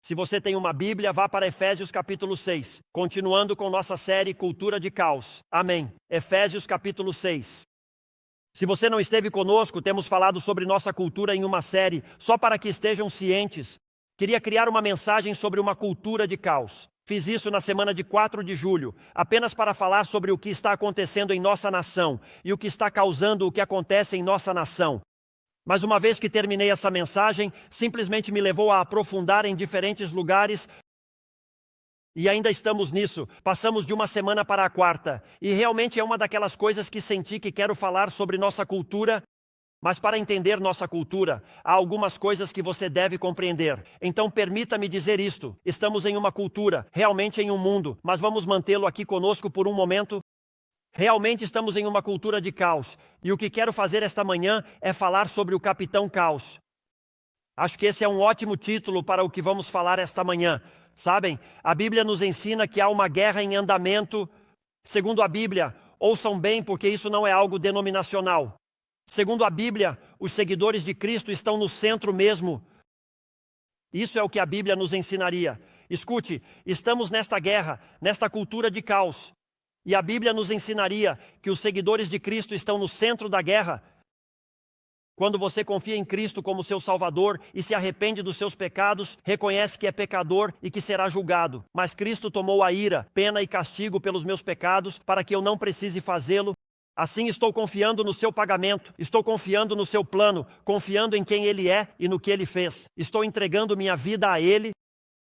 Se você tem uma Bíblia, vá para Efésios capítulo 6, continuando com nossa série Cultura de Caos. Amém. Efésios capítulo 6. Se você não esteve conosco, temos falado sobre nossa cultura em uma série, só para que estejam cientes. Queria criar uma mensagem sobre uma cultura de caos. Fiz isso na semana de 4 de julho, apenas para falar sobre o que está acontecendo em nossa nação e o que está causando o que acontece em nossa nação. Mas uma vez que terminei essa mensagem, simplesmente me levou a aprofundar em diferentes lugares. E ainda estamos nisso. Passamos de uma semana para a quarta. E realmente é uma daquelas coisas que senti que quero falar sobre nossa cultura. Mas para entender nossa cultura, há algumas coisas que você deve compreender. Então permita-me dizer isto. Estamos em uma cultura, realmente em um mundo. Mas vamos mantê-lo aqui conosco por um momento. Realmente estamos em uma cultura de caos. E o que quero fazer esta manhã é falar sobre o Capitão Caos. Acho que esse é um ótimo título para o que vamos falar esta manhã. Sabem, a Bíblia nos ensina que há uma guerra em andamento. Segundo a Bíblia, ouçam bem porque isso não é algo denominacional. Segundo a Bíblia, os seguidores de Cristo estão no centro mesmo. Isso é o que a Bíblia nos ensinaria. Escute, estamos nesta guerra, nesta cultura de caos. E a Bíblia nos ensinaria que os seguidores de Cristo estão no centro da guerra. Quando você confia em Cristo como seu Salvador e se arrepende dos seus pecados, reconhece que é pecador e que será julgado. Mas Cristo tomou a ira, pena e castigo pelos meus pecados para que eu não precise fazê-lo. Assim estou confiando no seu pagamento, estou confiando no seu plano, confiando em quem Ele é e no que Ele fez. Estou entregando minha vida a Ele.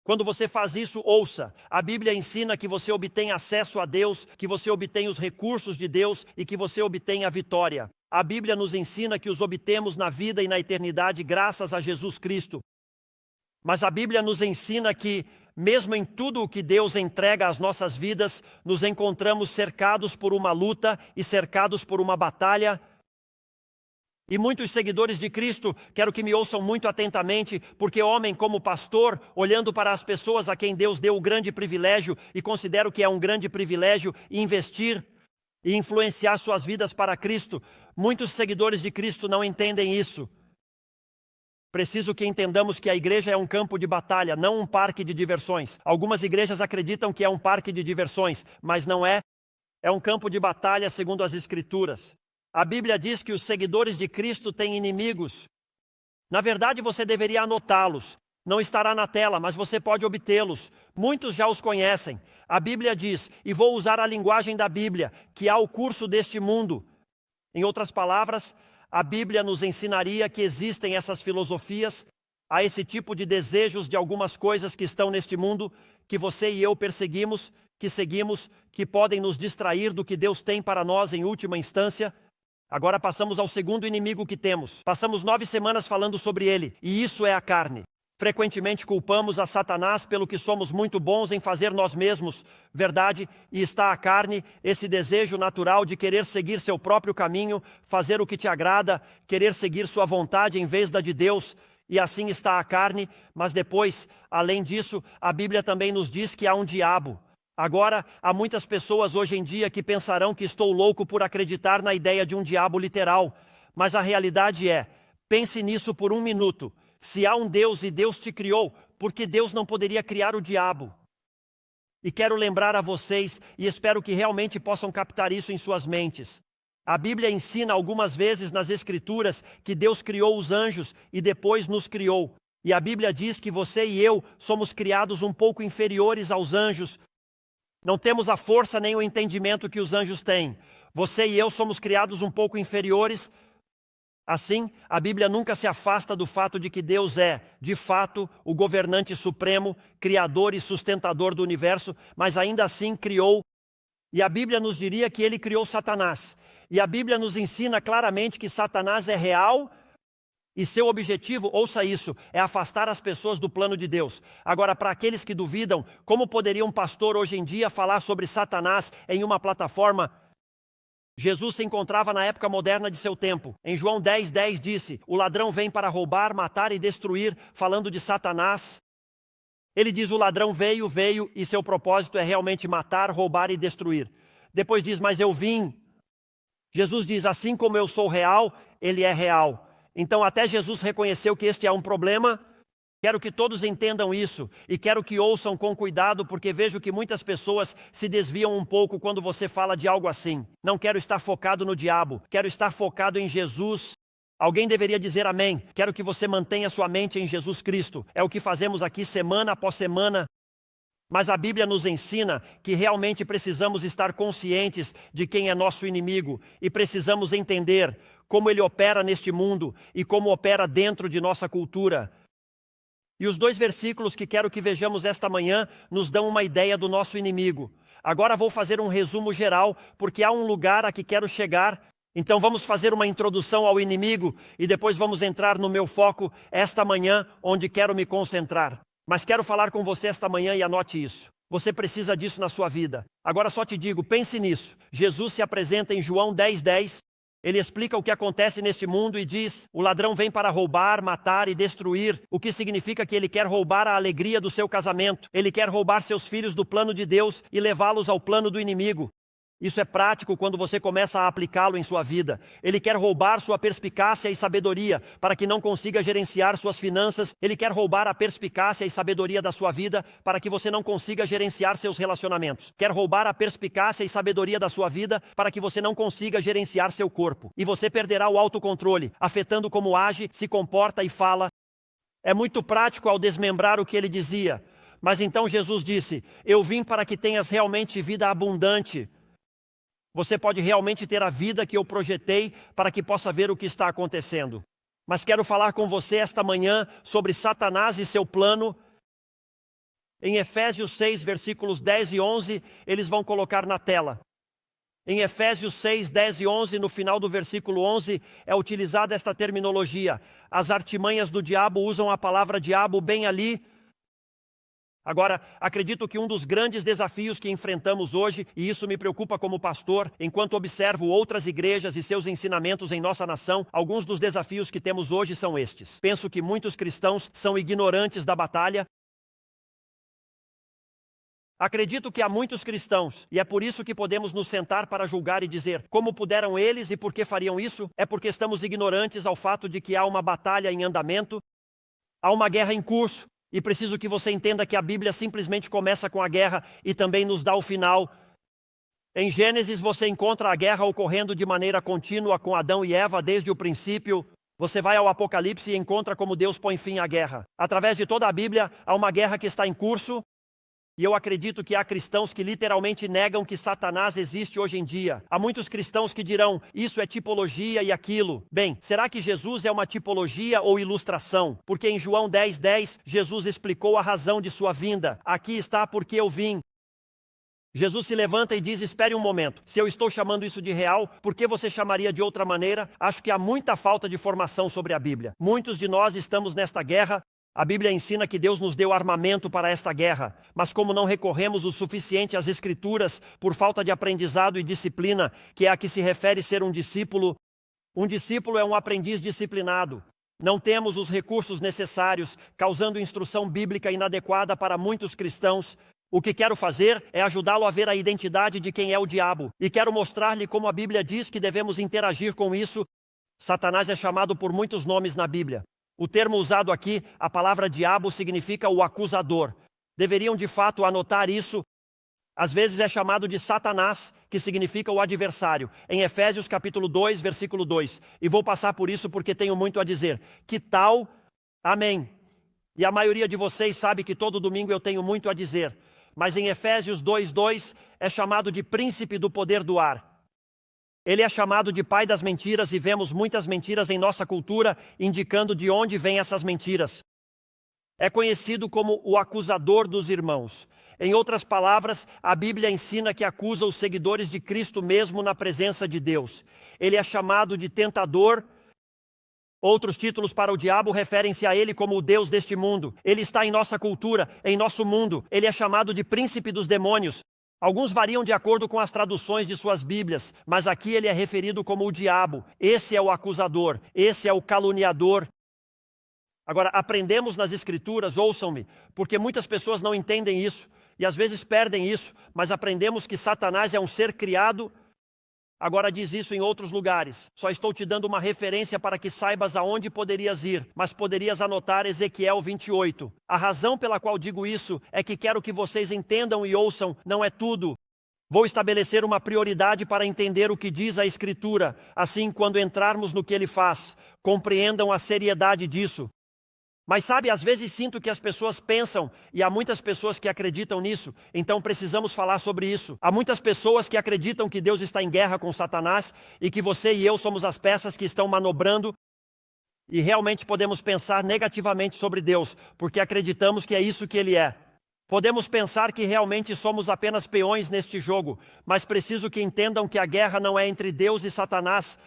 Quando você faz isso, ouça. A Bíblia ensina que você obtém acesso a Deus, que você obtém os recursos de Deus e que você obtém a vitória. A Bíblia nos ensina que os obtemos na vida e na eternidade graças a Jesus Cristo. Mas a Bíblia nos ensina que, mesmo em tudo o que Deus entrega às nossas vidas, nos encontramos cercados por uma luta e cercados por uma batalha. E muitos seguidores de Cristo, quero que me ouçam muito atentamente, porque homem como pastor, olhando para as pessoas a quem Deus deu o grande privilégio, e considero que é um grande privilégio investir e influenciar suas vidas para Cristo, muitos seguidores de Cristo não entendem isso. Preciso que entendamos que a igreja é um campo de batalha, não um parque de diversões. Algumas igrejas acreditam que é um parque de diversões, mas não é. É um campo de batalha segundo as Escrituras. A Bíblia diz que os seguidores de Cristo têm inimigos. Na verdade, você deveria anotá-los. Não estará na tela, mas você pode obtê-los. Muitos já os conhecem. A Bíblia diz, e vou usar a linguagem da Bíblia, que há o curso deste mundo. Em outras palavras, a Bíblia nos ensinaria que existem essas filosofias, há esse tipo de desejos de algumas coisas que estão neste mundo, que você e eu perseguimos, que seguimos, que podem nos distrair do que Deus tem para nós em última instância. Agora passamos ao segundo inimigo que temos. Passamos 9 semanas falando sobre ele, e isso é a carne. Frequentemente culpamos a Satanás pelo que somos muito bons em fazer nós mesmos, verdade? E está a carne, esse desejo natural de querer seguir seu próprio caminho, fazer o que te agrada, querer seguir sua vontade em vez da de Deus. E assim está a carne, mas depois, além disso, a Bíblia também nos diz que há um diabo. Agora, há muitas pessoas hoje em dia que pensarão que estou louco por acreditar na ideia de um diabo literal. Mas a realidade é, pense nisso por um minuto. Se há um Deus e Deus te criou, por que Deus não poderia criar o diabo? E quero lembrar a vocês, e espero que realmente possam captar isso em suas mentes. A Bíblia ensina algumas vezes nas Escrituras que Deus criou os anjos e depois nos criou. E a Bíblia diz que você e eu somos criados um pouco inferiores aos anjos. Não temos a força nem o entendimento que os anjos têm. Você e eu somos criados um pouco inferiores. Assim, a Bíblia nunca se afasta do fato de que Deus é, de fato, o governante supremo, criador e sustentador do universo, mas ainda assim criou. E a Bíblia nos diria que ele criou Satanás. E a Bíblia nos ensina claramente que Satanás é real. E seu objetivo, ouça isso, é afastar as pessoas do plano de Deus. Agora, para aqueles que duvidam, como poderia um pastor hoje em dia falar sobre Satanás em uma plataforma? Jesus se encontrava na época moderna de seu tempo. Em João 10:10 disse, o ladrão vem para roubar, matar e destruir, falando de Satanás. Ele diz, o ladrão veio e seu propósito é realmente matar, roubar e destruir. Depois diz, mas eu vim. Jesus diz, assim como eu sou real, ele é real. Então até Jesus reconheceu que este é um problema. Quero que todos entendam isso e quero que ouçam com cuidado, porque vejo que muitas pessoas se desviam um pouco quando você fala de algo assim. Não quero estar focado no diabo, quero estar focado em Jesus. Alguém deveria dizer amém. Quero que você mantenha sua mente em Jesus Cristo. É o que fazemos aqui semana após semana. Mas a Bíblia nos ensina que realmente precisamos estar conscientes de quem é nosso inimigo e precisamos entender como ele opera neste mundo e como opera dentro de nossa cultura. E os 2 versículos que quero que vejamos esta manhã nos dão uma ideia do nosso inimigo. Agora vou fazer um resumo geral, porque há um lugar a que quero chegar. Então vamos fazer uma introdução ao inimigo e depois vamos entrar no meu foco esta manhã, onde quero me concentrar. Mas quero falar com você esta manhã e anote isso. Você precisa disso na sua vida. Agora só te digo, pense nisso. Jesus se apresenta em João 10:10. Ele explica o que acontece neste mundo e diz: o ladrão vem para roubar, matar e destruir, o que significa que ele quer roubar a alegria do seu casamento. Ele quer roubar seus filhos do plano de Deus e levá-los ao plano do inimigo. Isso é prático quando você começa a aplicá-lo em sua vida. Ele quer roubar sua perspicácia e sabedoria para que não consiga gerenciar suas finanças. Ele quer roubar a perspicácia e sabedoria da sua vida para que você não consiga gerenciar seus relacionamentos. Quer roubar a perspicácia e sabedoria da sua vida para que você não consiga gerenciar seu corpo. E você perderá o autocontrole, afetando como age, se comporta e fala. É muito prático ao desmembrar o que ele dizia. Mas então Jesus disse: eu vim para que tenhas realmente vida abundante. Você pode realmente ter a vida que eu projetei para que possa ver o que está acontecendo. Mas quero falar com você esta manhã sobre Satanás e seu plano. Em Efésios 6, versículos 10 e 11, eles vão colocar na tela. Em Efésios 6, 10 e 11, no final do versículo 11, é utilizada esta terminologia. As artimanhas do diabo usam a palavra diabo bem ali. Agora, acredito que um dos grandes desafios que enfrentamos hoje, e isso me preocupa como pastor, enquanto observo outras igrejas e seus ensinamentos em nossa nação, alguns dos desafios que temos hoje são estes. Penso que muitos cristãos são ignorantes da batalha. Acredito que há muitos cristãos, e é por isso que podemos nos sentar para julgar e dizer como puderam eles e por que fariam isso. É porque estamos ignorantes ao fato de que há uma batalha em andamento, há uma guerra em curso. E preciso que você entenda que a Bíblia simplesmente começa com a guerra e também nos dá o final. Em Gênesis você encontra a guerra ocorrendo de maneira contínua com Adão e Eva desde o princípio. Você vai ao Apocalipse e encontra como Deus põe fim à guerra. Através de toda a Bíblia há uma guerra que está em curso. E eu acredito que há cristãos que literalmente negam que Satanás existe hoje em dia. Há muitos cristãos que dirão, isso é tipologia e aquilo. Bem, será que Jesus é uma tipologia ou ilustração? Porque em João 10:10, Jesus explicou a razão de sua vinda. Aqui está porque eu vim. Jesus se levanta e diz, espere um momento. Se eu estou chamando isso de real, por que você chamaria de outra maneira? Acho que há muita falta de formação sobre a Bíblia. Muitos de nós estamos nesta guerra. A Bíblia ensina que Deus nos deu armamento para esta guerra, mas como não recorremos o suficiente às Escrituras por falta de aprendizado e disciplina, que é a que se refere ser um discípulo é um aprendiz disciplinado. Não temos os recursos necessários, causando instrução bíblica inadequada para muitos cristãos. O que quero fazer é ajudá-lo a ver a identidade de quem é o diabo, e quero mostrar-lhe como a Bíblia diz que devemos interagir com isso. Satanás é chamado por muitos nomes na Bíblia. O termo usado aqui, a palavra diabo, significa o acusador. Deveriam de fato anotar isso. Às vezes é chamado de Satanás, que significa o adversário. Em Efésios capítulo 2, versículo 2. E vou passar por isso porque tenho muito a dizer. Que tal? Amém. E a maioria de vocês sabe que todo domingo eu tenho muito a dizer. Mas em Efésios 2:2 é chamado de príncipe do poder do ar. Ele é chamado de pai das mentiras e vemos muitas mentiras em nossa cultura, indicando de onde vêm essas mentiras. É conhecido como o acusador dos irmãos. Em outras palavras, a Bíblia ensina que acusa os seguidores de Cristo mesmo na presença de Deus. Ele é chamado de tentador. Outros títulos para o diabo referem-se a ele como o Deus deste mundo. Ele está em nossa cultura, em nosso mundo. Ele é chamado de príncipe dos demônios. Alguns variam de acordo com as traduções de suas Bíblias, mas aqui ele é referido como o diabo. Esse é o acusador, esse é o caluniador. Agora, aprendemos nas Escrituras, ouçam-me, porque muitas pessoas não entendem isso e às vezes perdem isso, mas aprendemos que Satanás é um ser criado Agora diz isso em outros lugares. Só estou te dando uma referência para que saibas aonde poderias ir, mas poderias anotar Ezequiel 28. A razão pela qual digo isso é que quero que vocês entendam e ouçam, não é tudo. Vou estabelecer uma prioridade para entender o que diz a Escritura. Assim, quando entrarmos no que ele faz, compreendam a seriedade disso. Mas sabe, às vezes sinto que as pessoas pensam, e há muitas pessoas que acreditam nisso, então precisamos falar sobre isso. Há muitas pessoas que acreditam que Deus está em guerra com Satanás e que você e eu somos as peças que estão manobrando, e realmente podemos pensar negativamente sobre Deus, porque acreditamos que é isso que ele é. Podemos pensar que realmente somos apenas peões neste jogo, mas preciso que entendam que a guerra não é entre Deus e Satanás.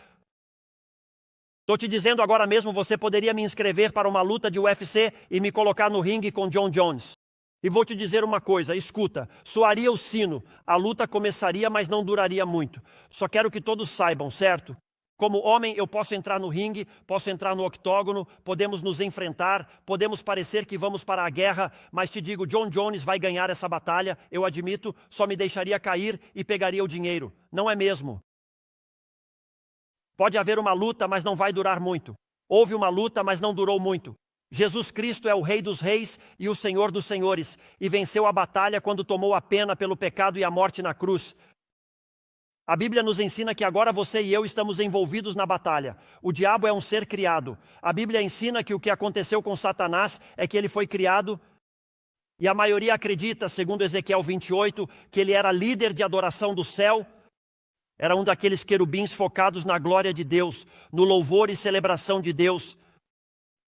Estou te dizendo agora mesmo, você poderia me inscrever para uma luta de UFC e me colocar no ringue com John Jones. E vou te dizer uma coisa, escuta, soaria o sino, a luta começaria, mas não duraria muito. Só quero que todos saibam, certo? Como homem, eu posso entrar no ringue, posso entrar no octógono, podemos nos enfrentar, podemos parecer que vamos para a guerra, mas te digo, John Jones vai ganhar essa batalha, eu admito, só me deixaria cair e pegaria o dinheiro. Não é mesmo? Pode haver uma luta, mas não vai durar muito. Houve uma luta, mas não durou muito. Jesus Cristo é o Rei dos Reis e o Senhor dos Senhores, e venceu a batalha quando tomou a pena pelo pecado e a morte na cruz. A Bíblia nos ensina que agora você e eu estamos envolvidos na batalha. O diabo é um ser criado. A Bíblia ensina que o que aconteceu com Satanás é que ele foi criado, e a maioria acredita, segundo Ezequiel 28, que ele era líder de adoração do céu. Era um daqueles querubins focados na glória de Deus, no louvor e celebração de Deus.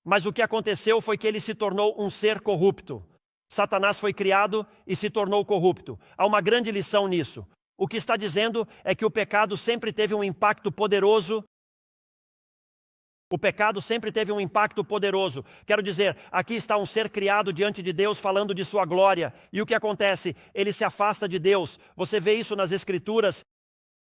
Mas o que aconteceu foi que ele se tornou um ser corrupto. Satanás foi criado e se tornou corrupto. Há uma grande lição nisso. O que está dizendo é que o pecado sempre teve um impacto poderoso. O pecado sempre teve um impacto poderoso. Quero dizer, aqui está um ser criado diante de Deus falando de sua glória. E o que acontece? Ele se afasta de Deus. Você vê isso nas Escrituras.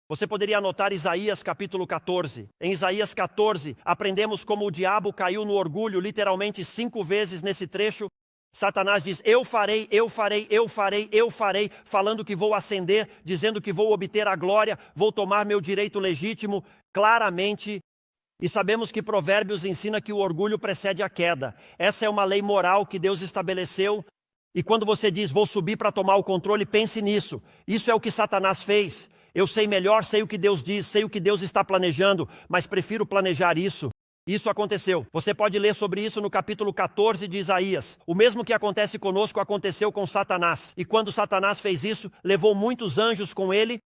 Você poderia anotar Isaías capítulo 14. Em Isaías 14, aprendemos como o diabo caiu no orgulho literalmente 5 vezes nesse trecho. Satanás diz, eu farei, eu farei, eu farei, eu farei, falando que vou ascender, dizendo que vou obter a glória, vou tomar meu direito legítimo, claramente. E sabemos que Provérbios ensina que o orgulho precede a queda. Essa é uma lei moral que Deus estabeleceu. E quando você diz, vou subir para tomar o controle, pense nisso. Isso é o que Satanás fez. Eu sei melhor, sei o que Deus diz, sei o que Deus está planejando, mas prefiro planejar isso. Isso aconteceu. Você pode ler sobre isso no capítulo 14 de Isaías. O mesmo que acontece conosco aconteceu com Satanás. E quando Satanás fez isso, levou muitos anjos com ele.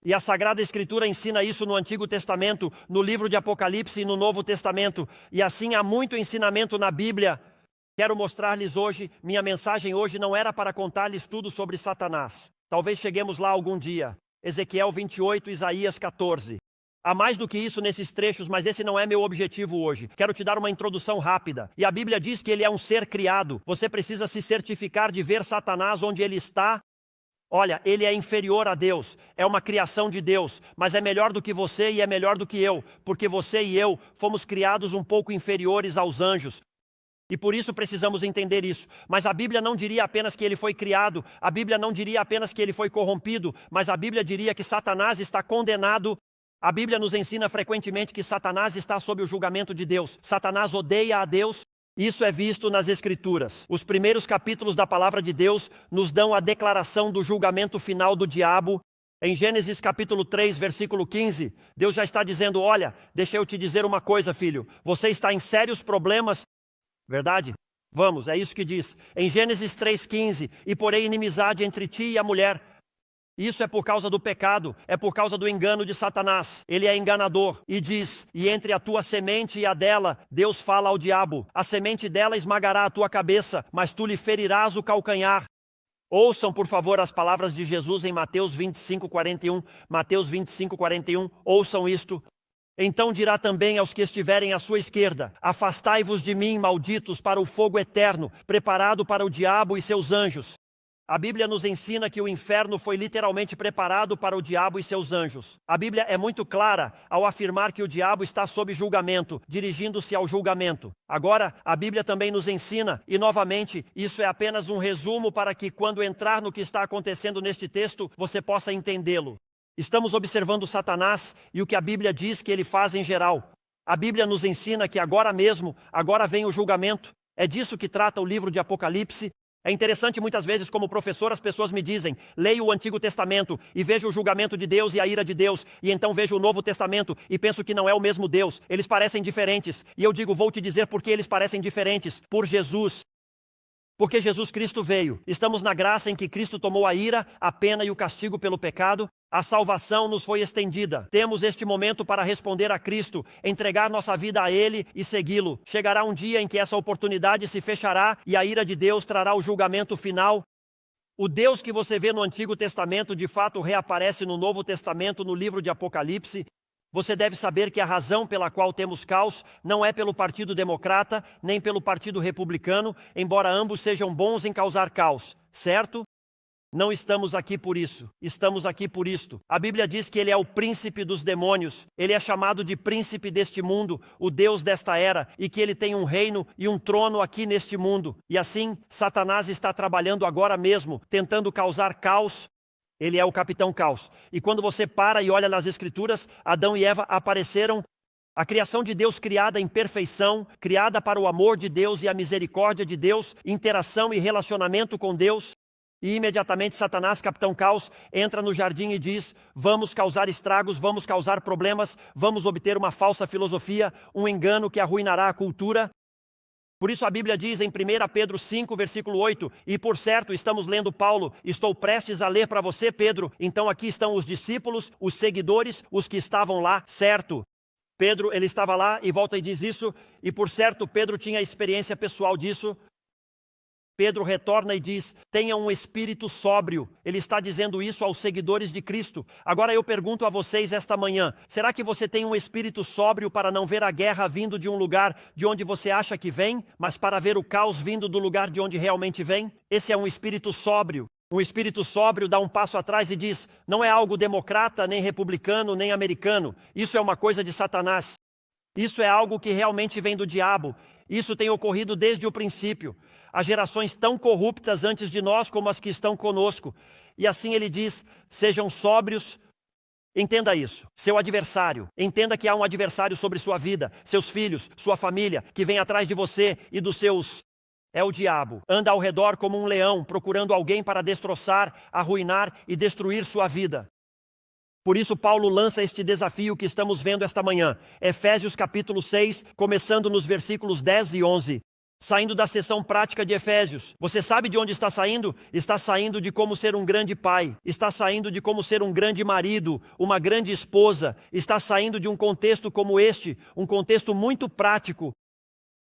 E a Sagrada Escritura ensina isso no Antigo Testamento, no livro de Apocalipse e no Novo Testamento. E assim há muito ensinamento na Bíblia. Quero mostrar-lhes hoje, minha mensagem hoje não era para contar-lhes tudo sobre Satanás. Talvez cheguemos lá algum dia. Ezequiel 28, Isaías 14. Há mais do que isso nesses trechos, mas esse não é meu objetivo hoje. Quero te dar uma introdução rápida. E a Bíblia diz que ele é um ser criado. Você precisa se certificar de ver Satanás onde ele está. Olha, ele é inferior a Deus. É uma criação de Deus. Mas é melhor do que você e é melhor do que eu. Porque você e eu fomos criados um pouco inferiores aos anjos. E por isso precisamos entender isso. Mas a Bíblia não diria apenas que ele foi criado, a Bíblia não diria apenas que ele foi corrompido, mas a Bíblia diria que Satanás está condenado. A Bíblia nos ensina frequentemente que Satanás está sob o julgamento de Deus. Satanás odeia a Deus. Isso é visto nas Escrituras. Os primeiros capítulos da Palavra de Deus nos dão a declaração do julgamento final do diabo. Em Gênesis capítulo 3, versículo 15, Deus já está dizendo, olha, deixa eu te dizer uma coisa, filho. Você está em sérios problemas. Verdade? Vamos, é isso que diz. Em Gênesis 3,15, e porém inimizade entre ti e a mulher. Isso é por causa do pecado, é por causa do engano de Satanás. Ele é enganador e diz, e entre a tua semente e a dela, Deus fala ao diabo, a semente dela esmagará a tua cabeça, mas tu lhe ferirás o calcanhar. Ouçam, por favor, as palavras de Jesus em Mateus 25:41. Mateus 25:41, ouçam isto. Então dirá também aos que estiverem à sua esquerda, afastai-vos de mim, malditos, para o fogo eterno, preparado para o diabo e seus anjos. A Bíblia nos ensina que o inferno foi literalmente preparado para o diabo e seus anjos. A Bíblia é muito clara ao afirmar que o diabo está sob julgamento, dirigindo-se ao julgamento. Agora, a Bíblia também nos ensina, e novamente, isso é apenas um resumo para que quando entrar no que está acontecendo neste texto, você possa entendê-lo. Estamos observando Satanás e o que a Bíblia diz que ele faz em geral. A Bíblia nos ensina que agora mesmo, agora vem o julgamento. É disso que trata o livro de Apocalipse. É interessante muitas vezes, como professor, as pessoas me dizem: leio o Antigo Testamento e vejo o julgamento de Deus e a ira de Deus, e então vejo o Novo Testamento e penso que não é o mesmo Deus. Eles parecem diferentes. E eu digo: vou te dizer por que eles parecem diferentes. Por Jesus. Porque Jesus Cristo veio. Estamos na graça em que Cristo tomou a ira, a pena e o castigo pelo pecado. A salvação nos foi estendida. Temos este momento para responder a Cristo, entregar nossa vida a Ele e segui-lo. Chegará um dia em que essa oportunidade se fechará e a ira de Deus trará o julgamento final. O Deus que você vê no Antigo Testamento, de fato, reaparece no Novo Testamento, no livro de Apocalipse. Você deve saber que a razão pela qual temos caos não é pelo Partido Democrata, nem pelo Partido Republicano, embora ambos sejam bons em causar caos, certo? Não estamos aqui por isso, estamos aqui por isto. A Bíblia diz que ele é o príncipe dos demônios, ele é chamado de príncipe deste mundo, o Deus desta era, e que ele tem um reino e um trono aqui neste mundo. E assim, Satanás está trabalhando agora mesmo, tentando causar caos. Ele é o capitão caos. E quando você para e olha nas Escrituras, Adão e Eva apareceram, a criação de Deus criada em perfeição, criada para o amor de Deus e a misericórdia de Deus, interação e relacionamento com Deus. E imediatamente Satanás, capitão caos, entra no jardim e diz: vamos causar estragos, vamos causar problemas, vamos obter uma falsa filosofia, um engano que arruinará a cultura. Por isso a Bíblia diz em 1 Pedro 5, versículo 8, e por certo estamos lendo Paulo, estou prestes a ler para você, Pedro, então aqui estão os discípulos, os seguidores, os que estavam lá, certo? Pedro, ele estava lá e volta e diz isso, e por certo Pedro tinha experiência pessoal disso. Pedro retorna e diz: tenha um espírito sóbrio. Ele está dizendo isso aos seguidores de Cristo. Agora eu pergunto a vocês esta manhã: será que você tem um espírito sóbrio para não ver a guerra vindo de um lugar de onde você acha que vem, mas para ver o caos vindo do lugar de onde realmente vem? Esse é um espírito sóbrio. Um espírito sóbrio dá um passo atrás e diz: não é algo democrata, nem republicano, nem americano. Isso é uma coisa de Satanás. Isso é algo que realmente vem do diabo. Isso tem ocorrido desde o princípio. Há gerações tão corruptas antes de nós como as que estão conosco. E assim ele diz: sejam sóbrios. Entenda isso. Seu adversário. Entenda que há um adversário sobre sua vida, seus filhos, sua família, que vem atrás de você e dos seus. É o diabo. Anda ao redor como um leão, procurando alguém para destroçar, arruinar e destruir sua vida. Por isso Paulo lança este desafio que estamos vendo esta manhã. Efésios capítulo 6, começando nos versículos 10 e 11. Saindo da sessão prática de Efésios. Você sabe de onde está saindo? Está saindo de como ser um grande pai. Está saindo de como ser um grande marido, uma grande esposa. Está saindo de um contexto como este, um contexto muito prático.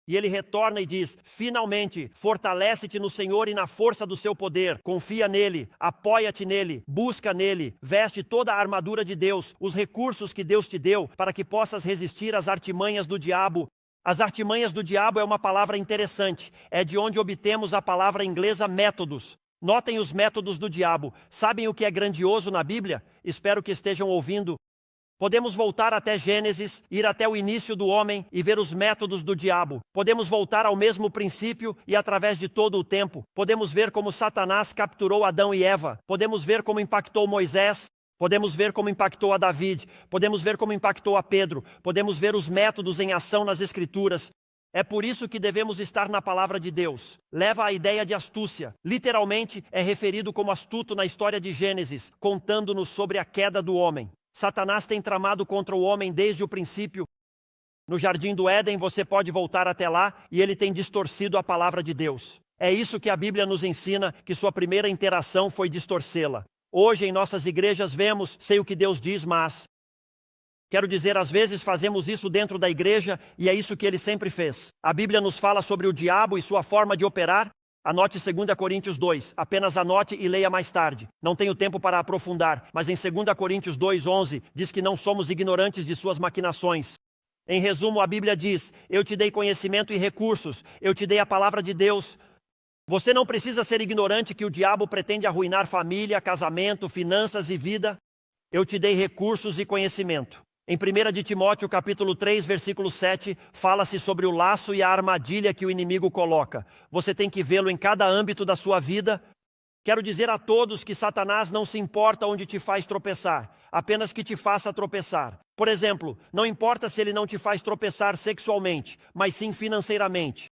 E ele retorna e diz: finalmente, fortalece-te no Senhor e na força do seu poder. Confia nele, apoia-te nele, busca nele, veste toda a armadura de Deus, os recursos que Deus te deu, para que possas resistir às artimanhas do diabo. As artimanhas do diabo é uma palavra interessante. É de onde obtemos a palavra inglesa métodos. Notem os métodos do diabo. Sabem o que é grandioso na Bíblia? Espero que estejam ouvindo. Podemos voltar até Gênesis, ir até o início do homem e ver os métodos do diabo. Podemos voltar ao mesmo princípio e através de todo o tempo. Podemos ver como Satanás capturou Adão e Eva. Podemos ver como impactou Moisés. Podemos ver como impactou a David. Podemos ver como impactou a Pedro. Podemos ver os métodos em ação nas Escrituras. É por isso que devemos estar na palavra de Deus. Leva a ideia de astúcia. Literalmente é referido como astuto na história de Gênesis, contando-nos sobre a queda do homem. Satanás tem tramado contra o homem desde o princípio. No jardim do Éden você pode voltar até lá e ele tem distorcido a palavra de Deus. É isso que a Bíblia nos ensina, que sua primeira interação foi distorcê-la. Hoje em nossas igrejas vemos, sei o que Deus diz, mas... Quero dizer, às vezes fazemos isso dentro da igreja e é isso que ele sempre fez. A Bíblia nos fala sobre o diabo e sua forma de operar. Anote 2 Coríntios 2, apenas anote e leia mais tarde. Não tenho tempo para aprofundar, mas em 2 Coríntios 2:11 diz que não somos ignorantes de suas maquinações. Em resumo, a Bíblia diz: eu te dei conhecimento e recursos, eu te dei a palavra de Deus. Você não precisa ser ignorante que o diabo pretende arruinar família, casamento, finanças e vida. Eu te dei recursos e conhecimento. Em 1 de Timóteo, capítulo 3, versículo 7, fala-se sobre o laço e a armadilha que o inimigo coloca. Você tem que vê-lo em cada âmbito da sua vida. Quero dizer a todos que Satanás não se importa onde te faz tropeçar, apenas que te faça tropeçar. Por exemplo, não importa se ele não te faz tropeçar sexualmente, mas sim financeiramente.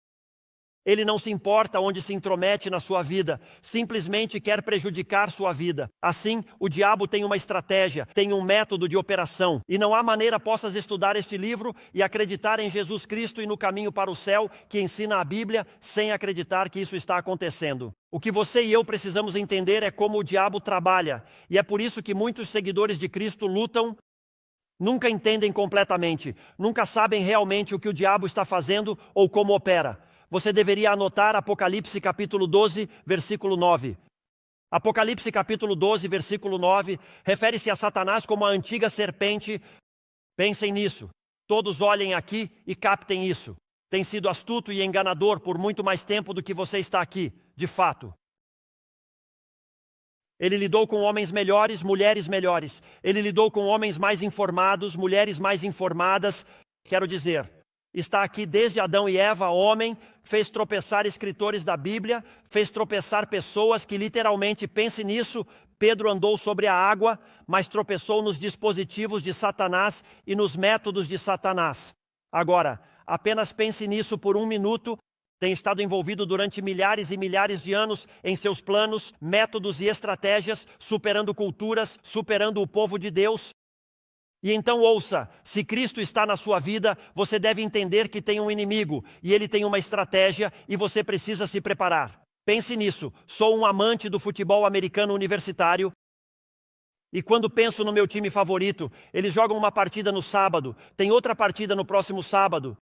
Ele não se importa onde se intromete na sua vida, simplesmente quer prejudicar sua vida. Assim, o diabo tem uma estratégia, tem um método de operação, e não há maneira possas estudar este livro e acreditar em Jesus Cristo e no caminho para o céu que ensina a Bíblia sem acreditar que isso está acontecendo. O que você e eu precisamos entender é como o diabo trabalha, e é por isso que muitos seguidores de Cristo lutam. Nunca entendem completamente, nunca sabem realmente o que o diabo está fazendo ou como opera. Você deveria anotar Apocalipse capítulo 12, versículo 9. Apocalipse capítulo 12, versículo 9, refere-se a Satanás como a antiga serpente. Pensem nisso. Todos olhem aqui e captem isso. Tem sido astuto e enganador por muito mais tempo do que você está aqui, de fato. Ele lidou com homens melhores, mulheres melhores. Ele lidou com homens mais informados, mulheres mais informadas. Quero dizer, está aqui desde Adão e Eva, homem, fez tropeçar escritores da Bíblia, fez tropeçar pessoas que literalmente, pense nisso, Pedro andou sobre a água, mas tropeçou nos dispositivos de Satanás e nos métodos de Satanás. Agora, apenas pense nisso por um minuto. Tem estado envolvido durante milhares e milhares de anos em seus planos, métodos e estratégias, superando culturas, superando o povo de Deus. E então ouça, se Cristo está na sua vida, você deve entender que tem um inimigo, e ele tem uma estratégia, e você precisa se preparar. Pense nisso, sou um amante do futebol americano universitário, e quando penso no meu time favorito, eles jogam uma partida no sábado, tem outra partida no próximo sábado.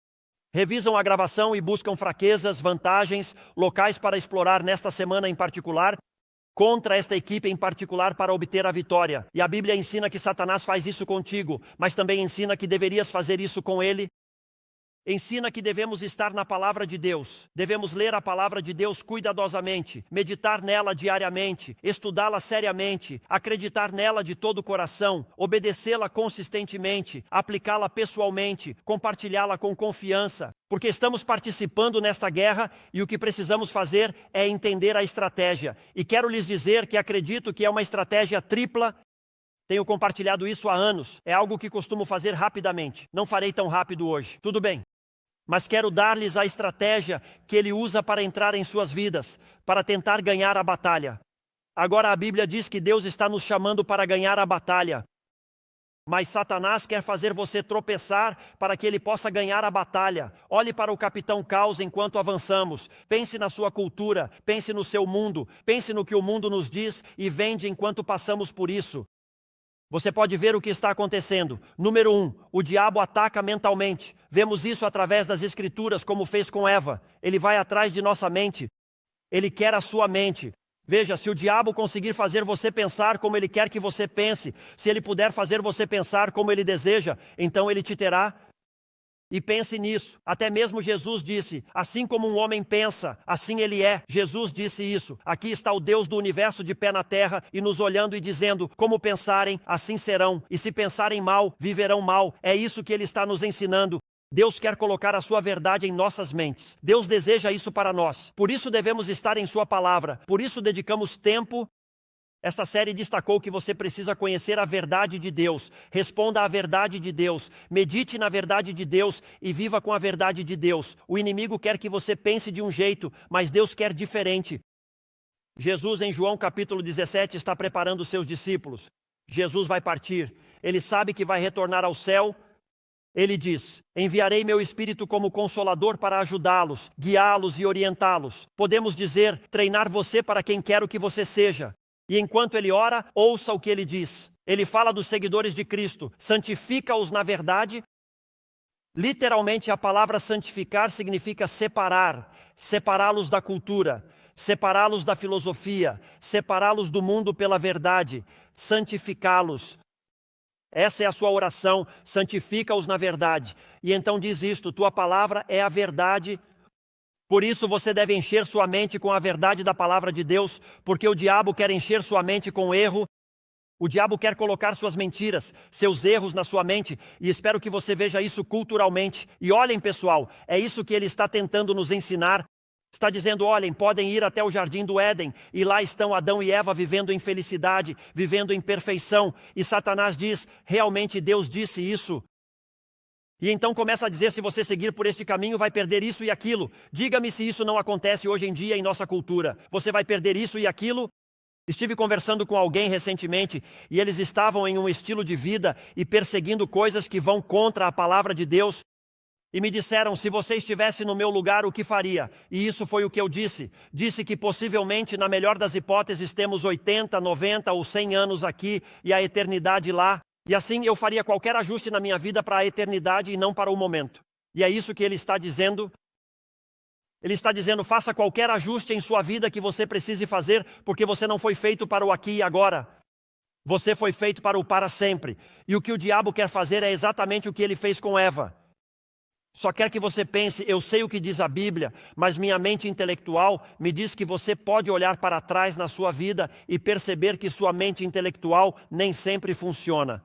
Revisam a gravação e buscam fraquezas, vantagens, locais para explorar nesta semana em particular, contra esta equipe em particular para obter a vitória. E a Bíblia ensina que Satanás faz isso contigo, mas também ensina que deverias fazer isso com ele. Ensina que devemos estar na palavra de Deus, devemos ler a palavra de Deus cuidadosamente, meditar nela diariamente, estudá-la seriamente, acreditar nela de todo o coração, obedecê-la consistentemente, aplicá-la pessoalmente, compartilhá-la com confiança, porque estamos participando nesta guerra e o que precisamos fazer é entender a estratégia. E quero lhes dizer que acredito que é uma estratégia tripla. Tenho compartilhado isso há anos, é algo que costumo fazer rapidamente, não farei tão rápido hoje, tudo bem. Mas quero dar-lhes a estratégia que ele usa para entrar em suas vidas, para tentar ganhar a batalha. Agora a Bíblia diz que Deus está nos chamando para ganhar a batalha. Mas Satanás quer fazer você tropeçar para que ele possa ganhar a batalha. Olhe para o Capitão Caos enquanto avançamos. Pense na sua cultura, pense no seu mundo, pense no que o mundo nos diz e vende enquanto passamos por isso. Você pode ver o que está acontecendo. Número 1, o diabo ataca mentalmente. Vemos isso através das Escrituras, como fez com Eva. Ele vai atrás de nossa mente. Ele quer a sua mente. Veja, se o diabo conseguir fazer você pensar como ele quer que você pense, se ele puder fazer você pensar como ele deseja, então ele te terá. E pense nisso, até mesmo Jesus disse, assim como um homem pensa, assim ele é. Jesus disse isso. Aqui está o Deus do universo de pé na terra e nos olhando e dizendo, como pensarem, assim serão. E se pensarem mal, viverão mal. É isso que ele está nos ensinando. Deus quer colocar a sua verdade em nossas mentes. Deus deseja isso para nós. Por isso devemos estar em sua palavra. Por isso dedicamos tempo. Esta série destacou que você precisa conhecer a verdade de Deus. Responda à verdade de Deus. Medite na verdade de Deus e viva com a verdade de Deus. O inimigo quer que você pense de um jeito, mas Deus quer diferente. Jesus, em João capítulo 17, está preparando os seus discípulos. Jesus vai partir. Ele sabe que vai retornar ao céu. Ele diz, enviarei meu Espírito como consolador para ajudá-los, guiá-los e orientá-los. Podemos dizer, treinar você para quem quero que você seja. E enquanto ele ora, ouça o que ele diz. Ele fala dos seguidores de Cristo, santifica-os na verdade. Literalmente a palavra santificar significa separar, separá-los da cultura, separá-los da filosofia, separá-los do mundo pela verdade, santificá-los. Essa é a sua oração, santifica-os na verdade. E então diz isto, tua palavra é a verdade. Por isso você deve encher sua mente com a verdade da palavra de Deus, porque o diabo quer encher sua mente com erro. O diabo quer colocar suas mentiras, seus erros na sua mente, e espero que você veja isso culturalmente. E olhem, pessoal, é isso que ele está tentando nos ensinar. Está dizendo, olhem, podem ir até o jardim do Éden, e lá estão Adão e Eva vivendo em felicidade, vivendo em perfeição. E Satanás diz, realmente Deus disse isso. E então começa a dizer, se você seguir por este caminho, vai perder isso e aquilo. Diga-me se isso não acontece hoje em dia em nossa cultura. Você vai perder isso e aquilo? Estive conversando com alguém recentemente, e eles estavam em um estilo de vida e perseguindo coisas que vão contra a palavra de Deus. E me disseram, se você estivesse no meu lugar, o que faria? E isso foi o que eu disse. Disse que possivelmente, na melhor das hipóteses, temos 80, 90 ou 100 anos aqui e a eternidade lá. E assim eu faria qualquer ajuste na minha vida para a eternidade e não para o momento. E é isso que ele está dizendo. Ele está dizendo, faça qualquer ajuste em sua vida que você precise fazer, porque você não foi feito para o aqui e agora. Você foi feito para o para sempre. E o que o diabo quer fazer é exatamente o que ele fez com Eva. Só quer que você pense, eu sei o que diz a Bíblia, mas minha mente intelectual me diz que você pode olhar para trás na sua vida e perceber que sua mente intelectual nem sempre funciona.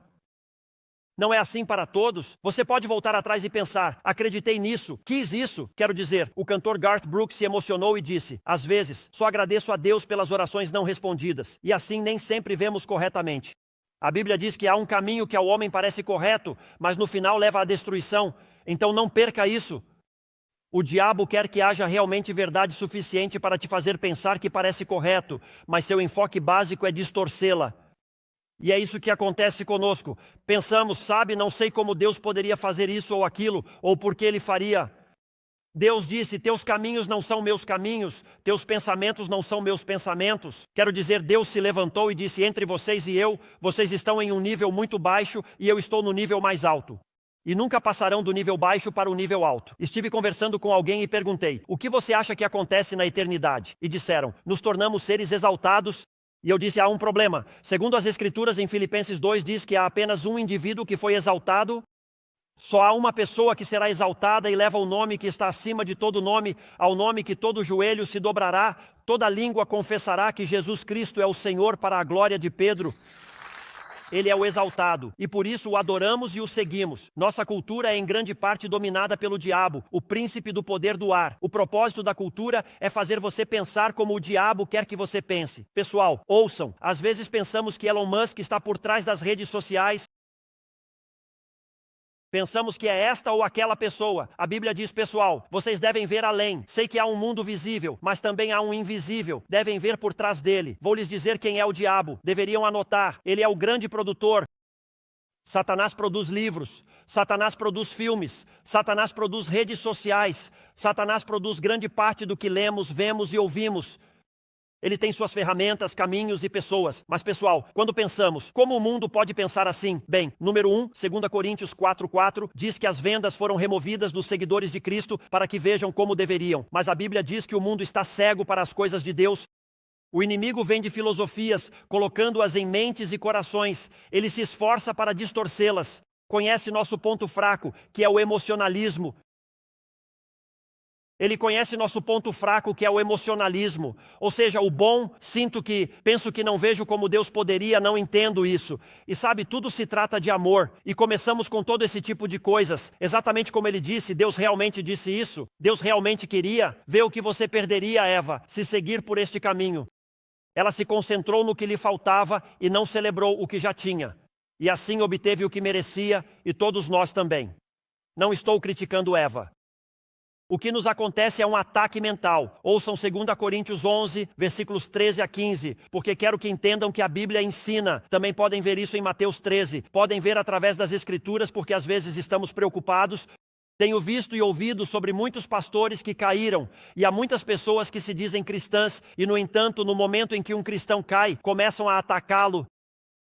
Não é assim para todos? Você pode voltar atrás e pensar, acreditei nisso, quis isso. Quero dizer, o cantor Garth Brooks se emocionou e disse, às vezes, só agradeço a Deus pelas orações não respondidas, e assim nem sempre vemos corretamente. A Bíblia diz que há um caminho que ao homem parece correto, mas no final leva à destruição. Então não perca isso. O diabo quer que haja realmente verdade suficiente para te fazer pensar que parece correto, mas seu enfoque básico é distorcê-la. E é isso que acontece conosco. Pensamos, sabe, não sei como Deus poderia fazer isso ou aquilo, ou por que Ele faria. Deus disse, teus caminhos não são meus caminhos, teus pensamentos não são meus pensamentos. Quero dizer, Deus se levantou e disse, entre vocês e eu, vocês estão em um nível muito baixo e eu estou no nível mais alto. E nunca passarão do nível baixo para o nível alto. Estive conversando com alguém e perguntei, o que você acha que acontece na eternidade? E disseram, nos tornamos seres exaltados. E eu disse, há um problema. Segundo as Escrituras, em Filipenses 2, diz que há apenas um indivíduo que foi exaltado. Só há uma pessoa que será exaltada e leva o nome que está acima de todo nome, ao nome que todo joelho se dobrará, toda língua confessará que Jesus Cristo é o Senhor, para a glória de Pedro. Ele é o exaltado, e por isso o adoramos e o seguimos. Nossa cultura é em grande parte dominada pelo diabo, o príncipe do poder do ar. O propósito da cultura é fazer você pensar como o diabo quer que você pense. Pessoal, ouçam, às vezes pensamos que Elon Musk está por trás das redes sociais. Pensamos que é esta ou aquela pessoa. A Bíblia diz, pessoal, vocês devem ver além. Sei que há um mundo visível, mas também há um invisível. Devem ver por trás dele. Vou lhes dizer quem é o diabo. Deveriam anotar. Ele é o grande produtor. Satanás produz livros. Satanás produz filmes. Satanás produz redes sociais. Satanás produz grande parte do que lemos, vemos e ouvimos. Ele tem suas ferramentas, caminhos e pessoas. Mas, pessoal, quando pensamos, como o mundo pode pensar assim? Bem, número 1, 2 Coríntios 4:4, diz que as vendas foram removidas dos seguidores de Cristo para que vejam como deveriam. Mas a Bíblia diz que o mundo está cego para as coisas de Deus. O inimigo vende filosofias, colocando-as em mentes e corações. Ele se esforça para distorcê-las. Conhece nosso ponto fraco, que é o emocionalismo. Ele conhece nosso ponto fraco, que é o emocionalismo. Ou seja, o bom, sinto que, penso que não vejo como Deus poderia, não entendo isso. E sabe, tudo se trata de amor. E começamos com todo esse tipo de coisas. Exatamente como ele disse, Deus realmente disse isso. Deus realmente queria. Vê o que você perderia, Eva, se seguir por este caminho. Ela se concentrou no que lhe faltava e não celebrou o que já tinha. E assim obteve o que merecia, e todos nós também. Não estou criticando Eva. O que nos acontece é um ataque mental. Ouçam 2 Coríntios 11, versículos 13 a 15, porque quero que entendam que a Bíblia ensina. Também podem ver isso em Mateus 13. Podem ver através das Escrituras, porque às vezes estamos preocupados. Tenho visto e ouvido sobre muitos pastores que caíram, e há muitas pessoas que se dizem cristãs, e no entanto, no momento em que um cristão cai, começam a atacá-lo.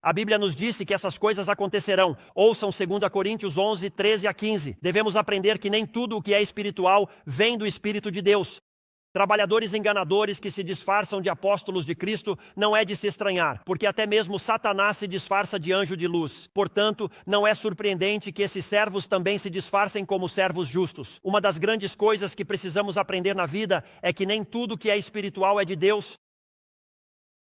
A Bíblia nos disse que essas coisas acontecerão. Ouçam 2 Coríntios 11, 13 a 15. Devemos aprender que nem tudo o que é espiritual vem do Espírito de Deus. Trabalhadores enganadores que se disfarçam de apóstolos de Cristo não é de se estranhar, porque até mesmo Satanás se disfarça de anjo de luz. Portanto, não é surpreendente que esses servos também se disfarcem como servos justos. Uma das grandes coisas que precisamos aprender na vida é que nem tudo que é espiritual é de Deus.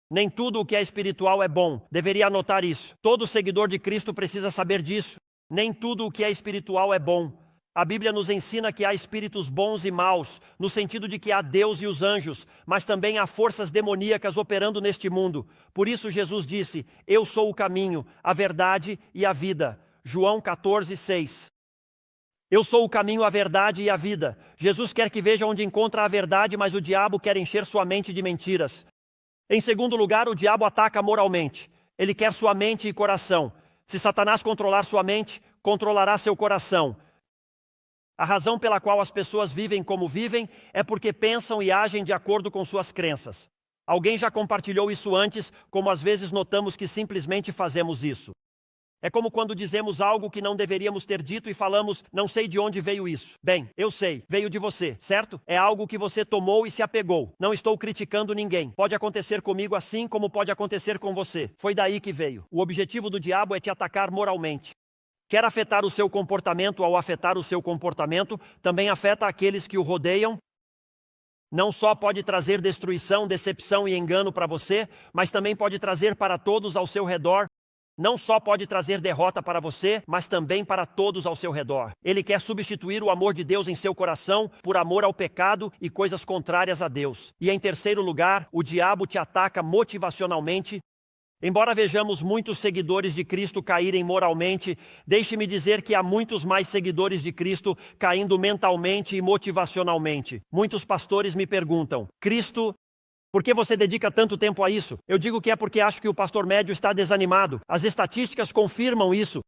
Nem tudo o que é espiritual é bom. Deveria anotar isso. Todo seguidor de Cristo precisa saber disso. Nem tudo o que é espiritual é bom. A Bíblia nos ensina que há espíritos bons e maus, no sentido de que há Deus e os anjos, mas também há forças demoníacas operando neste mundo. Por isso Jesus disse: eu sou o caminho, a verdade e a vida. João 14:6. Eu sou o caminho, a verdade e a vida. Jesus quer que veja onde encontra a verdade, mas o diabo quer encher sua mente de mentiras. Em segundo lugar, o diabo ataca moralmente. Ele quer sua mente e coração. Se Satanás controlar sua mente, controlará seu coração. A razão pela qual as pessoas vivem como vivem é porque pensam e agem de acordo com suas crenças. Alguém já compartilhou isso antes, como às vezes notamos que simplesmente fazemos isso. É como quando dizemos algo que não deveríamos ter dito e falamos: não sei de onde veio isso. Bem, eu sei, veio de você, certo? É algo que você tomou e se apegou. Não estou criticando ninguém. Pode acontecer comigo assim como pode acontecer com você. Foi daí que veio. O objetivo do diabo é te atacar moralmente. Quer afetar o seu comportamento. Ao afetar o seu comportamento, também afeta aqueles que o rodeiam. Não só pode trazer destruição, decepção e engano para você, mas também pode trazer para todos ao seu redor. Não só pode trazer derrota para você, mas também para todos ao seu redor. Ele quer substituir o amor de Deus em seu coração por amor ao pecado e coisas contrárias a Deus. E em terceiro lugar, o diabo te ataca motivacionalmente. Embora vejamos muitos seguidores de Cristo caírem moralmente, deixe-me dizer que há muitos mais seguidores de Cristo caindo mentalmente e motivacionalmente. Muitos pastores me perguntam: Cristo, por que você dedica tanto tempo a isso? Eu digo que é porque acho que o pastor médio está desanimado. As estatísticas confirmam isso.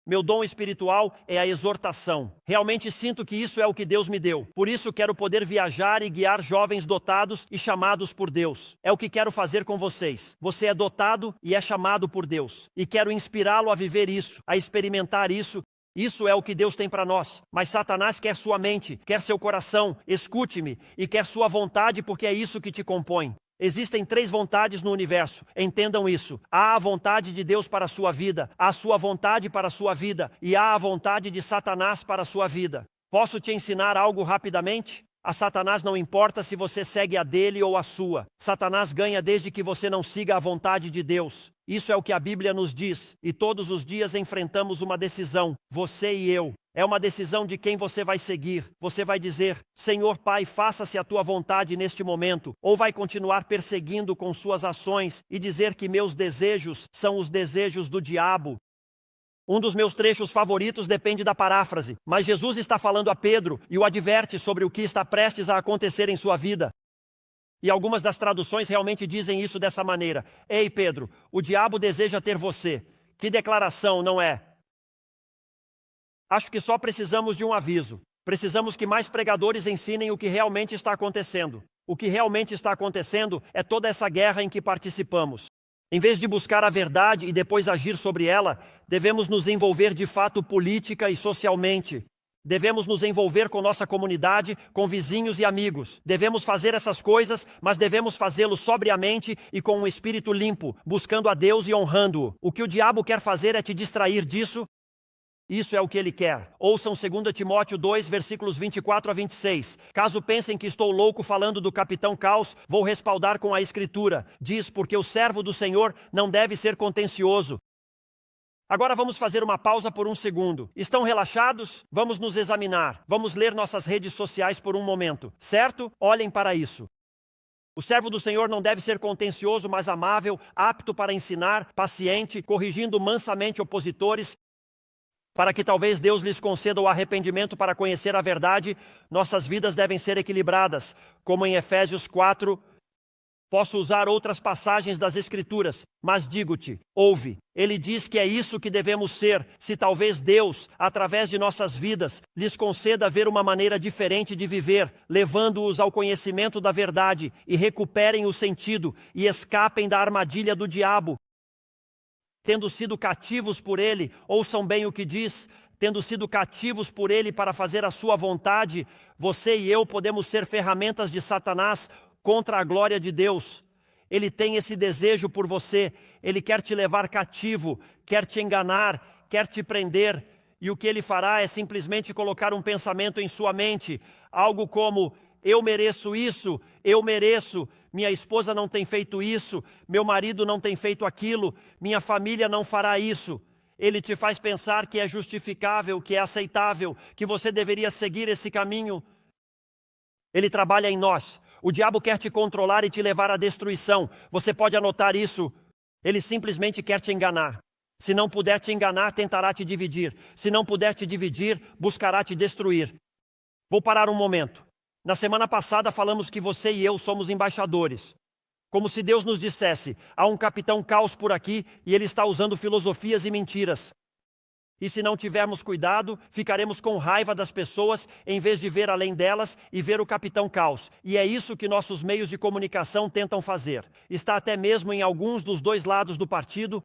Meu dom espiritual é a exortação. Realmente sinto que isso é o que Deus me deu. Por isso quero poder viajar e guiar jovens dotados e chamados por Deus. É o que quero fazer com vocês. Você é dotado e é chamado por Deus. E quero inspirá-lo a viver isso, a experimentar isso. Isso é o que Deus tem para nós. Mas Satanás quer sua mente, quer seu coração, escute-me, e quer sua vontade, porque é isso que te compõe. Existem 3 vontades no universo, entendam isso. Há a vontade de Deus para a sua vida, há a sua vontade para a sua vida, e há a vontade de Satanás para a sua vida. Posso te ensinar algo rapidamente? A Satanás não importa se você segue a dele ou a sua. Satanás ganha desde que você não siga a vontade de Deus. Isso é o que a Bíblia nos diz. E todos os dias enfrentamos uma decisão, você e eu. É uma decisão de quem você vai seguir. Você vai dizer: Senhor Pai, faça-se a tua vontade neste momento. Ou vai continuar perseguindo com suas ações e dizer que meus desejos são os desejos do diabo. Um dos meus trechos favoritos depende da paráfrase, mas Jesus está falando a Pedro e o adverte sobre o que está prestes a acontecer em sua vida. E algumas das traduções realmente dizem isso dessa maneira: Ei Pedro, o diabo deseja ter você. Que declaração, não é? Acho que só precisamos de um aviso. Precisamos que mais pregadores ensinem o que realmente está acontecendo. O que realmente está acontecendo é toda essa guerra em que participamos. Em vez de buscar a verdade e depois agir sobre ela, devemos nos envolver de fato política e socialmente. Devemos nos envolver com nossa comunidade, com vizinhos e amigos. Devemos fazer essas coisas, mas devemos fazê-lo sobriamente e com um espírito limpo, buscando a Deus e honrando-o. O que o diabo quer fazer é te distrair disso. Isso é o que ele quer. Ouçam 2 Timóteo 2, versículos 24 a 26. Caso pensem que estou louco falando do capitão Caos, vou respaldar com a Escritura. Diz: porque o servo do Senhor não deve ser contencioso. Agora vamos fazer uma pausa por um segundo. Estão relaxados? Vamos nos examinar. Vamos ler nossas redes sociais por um momento. Certo? Olhem para isso. O servo do Senhor não deve ser contencioso, mas amável, apto para ensinar, paciente, corrigindo mansamente opositores, para que talvez Deus lhes conceda o arrependimento para conhecer a verdade. Nossas vidas devem ser equilibradas, como em Efésios 4. Posso usar outras passagens das Escrituras, mas digo-te, ouve. Ele diz que é isso que devemos ser, se talvez Deus, através de nossas vidas, lhes conceda ver uma maneira diferente de viver, levando-os ao conhecimento da verdade e recuperem o sentido e escapem da armadilha do diabo. Tendo sido cativos por ele, ouçam bem o que diz, tendo sido cativos por ele para fazer a sua vontade, você e eu podemos ser ferramentas de Satanás contra a glória de Deus. Ele tem esse desejo por você, ele quer te levar cativo, quer te enganar, quer te prender, e o que ele fará é simplesmente colocar um pensamento em sua mente, algo como: eu mereço isso, eu mereço, minha esposa não tem feito isso, meu marido não tem feito aquilo, minha família não fará isso. Ele te faz pensar que é justificável, que é aceitável, que você deveria seguir esse caminho. Ele trabalha em nós. O diabo quer te controlar e te levar à destruição. Você pode anotar isso. Ele simplesmente quer te enganar. Se não puder te enganar, tentará te dividir. Se não puder te dividir, buscará te destruir. Vou parar um momento. Na semana passada falamos que você e eu somos embaixadores. Como se Deus nos dissesse, há um capitão caos por aqui e ele está usando filosofias e mentiras. E se não tivermos cuidado, ficaremos com raiva das pessoas em vez de ver além delas e ver o capitão caos. E é isso que nossos meios de comunicação tentam fazer. Está até mesmo em alguns dos dois lados do partido.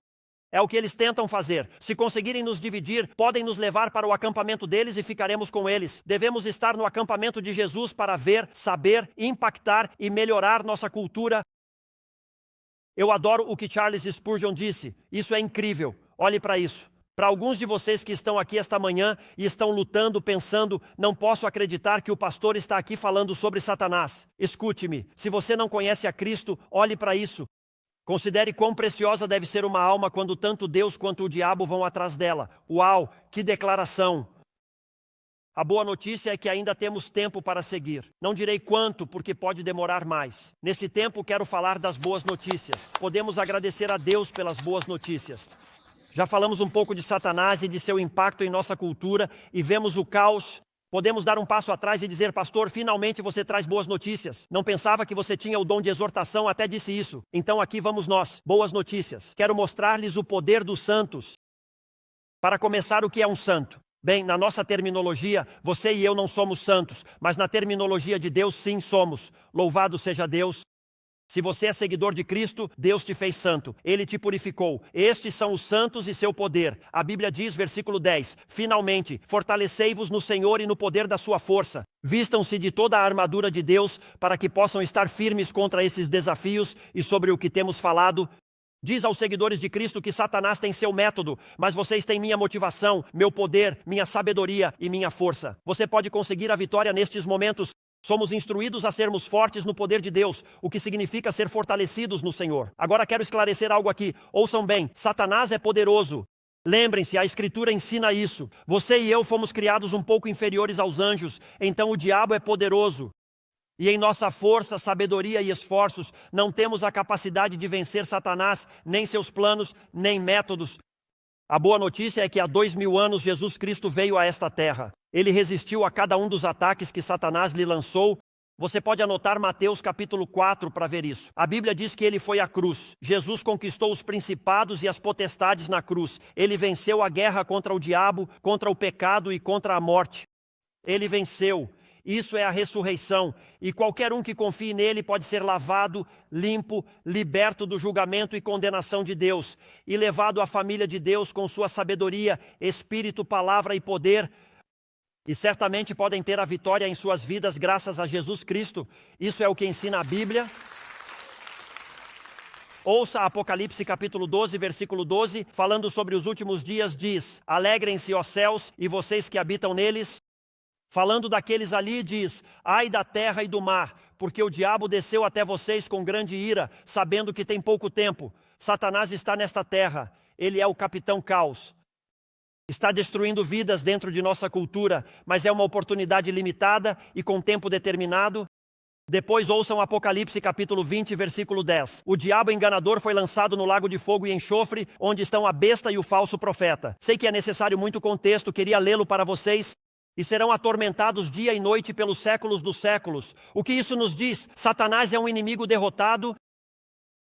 É o que eles tentam fazer. Se conseguirem nos dividir, podem nos levar para o acampamento deles e ficaremos com eles. Devemos estar no acampamento de Jesus para ver, saber, impactar e melhorar nossa cultura. Eu adoro o que Charles Spurgeon disse. Isso é incrível. Olhe para isso. Para alguns de vocês que estão aqui esta manhã e estão lutando, pensando, não posso acreditar que o pastor está aqui falando sobre Satanás. Escute-me, se você não conhece a Cristo, olhe para isso. Considere quão preciosa deve ser uma alma quando tanto Deus quanto o diabo vão atrás dela. Uau, que declaração! A boa notícia é que ainda temos tempo para seguir. Não direi quanto, porque pode demorar mais. Nesse tempo, quero falar das boas notícias. Podemos agradecer a Deus pelas boas notícias. Já falamos um pouco de Satanás e de seu impacto em nossa cultura e vemos o caos. Podemos dar um passo atrás e dizer, pastor, finalmente você traz boas notícias. Não pensava que você tinha o dom de exortação, até disse isso. Então aqui vamos nós, boas notícias. Quero mostrar-lhes o poder dos santos. Para começar, o que é um santo? Bem, na nossa terminologia, você e eu não somos santos, mas na terminologia de Deus, sim somos. Louvado seja Deus. Se você é seguidor de Cristo, Deus te fez santo. Ele te purificou. Estes são os santos e seu poder. A Bíblia diz, versículo 10, finalmente, fortalecei-vos no Senhor e no poder da sua força. Vistam-se de toda a armadura de Deus para que possam estar firmes contra esses desafios e sobre o que temos falado. Diz aos seguidores de Cristo que Satanás tem seu método, mas vocês têm minha motivação, meu poder, minha sabedoria e minha força. Você pode conseguir a vitória nestes momentos. Somos instruídos a sermos fortes no poder de Deus, o que significa ser fortalecidos no Senhor. Agora quero esclarecer algo aqui. Ouçam bem, Satanás é poderoso. Lembrem-se, a Escritura ensina isso. Você e eu fomos criados um pouco inferiores aos anjos, então o diabo é poderoso. E em nossa força, sabedoria e esforços, não temos a capacidade de vencer Satanás, nem seus planos, nem métodos. A boa notícia é que há 2000 anos Jesus Cristo veio a esta terra. Ele resistiu a cada um dos ataques que Satanás lhe lançou. Você pode anotar Mateus capítulo 4 para ver isso. A Bíblia diz que ele foi à cruz. Jesus conquistou os principados e as potestades na cruz. Ele venceu a guerra contra o diabo, contra o pecado e contra a morte. Ele venceu. Isso é a ressurreição. E qualquer um que confie nele pode ser lavado, limpo, liberto do julgamento e condenação de Deus e levado à família de Deus com sua sabedoria, espírito, palavra e poder. E certamente podem ter a vitória em suas vidas graças a Jesus Cristo. Isso é o que ensina a Bíblia. Ouça Apocalipse capítulo 12, versículo 12, falando sobre os últimos dias, diz: alegrem-se, ó céus, e vocês que habitam neles. Falando daqueles ali, diz: ai da terra e do mar, porque o diabo desceu até vocês com grande ira, sabendo que tem pouco tempo. Satanás está nesta terra, ele é o capitão caos. Está destruindo vidas dentro de nossa cultura, mas é uma oportunidade limitada e com tempo determinado. Depois ouçam Apocalipse capítulo 20, versículo 10. O diabo enganador foi lançado no lago de fogo e enxofre, onde estão a besta e o falso profeta. Sei que é necessário muito contexto, queria lê-lo para vocês. E serão atormentados dia e noite pelos séculos dos séculos. O que isso nos diz? Satanás é um inimigo derrotado.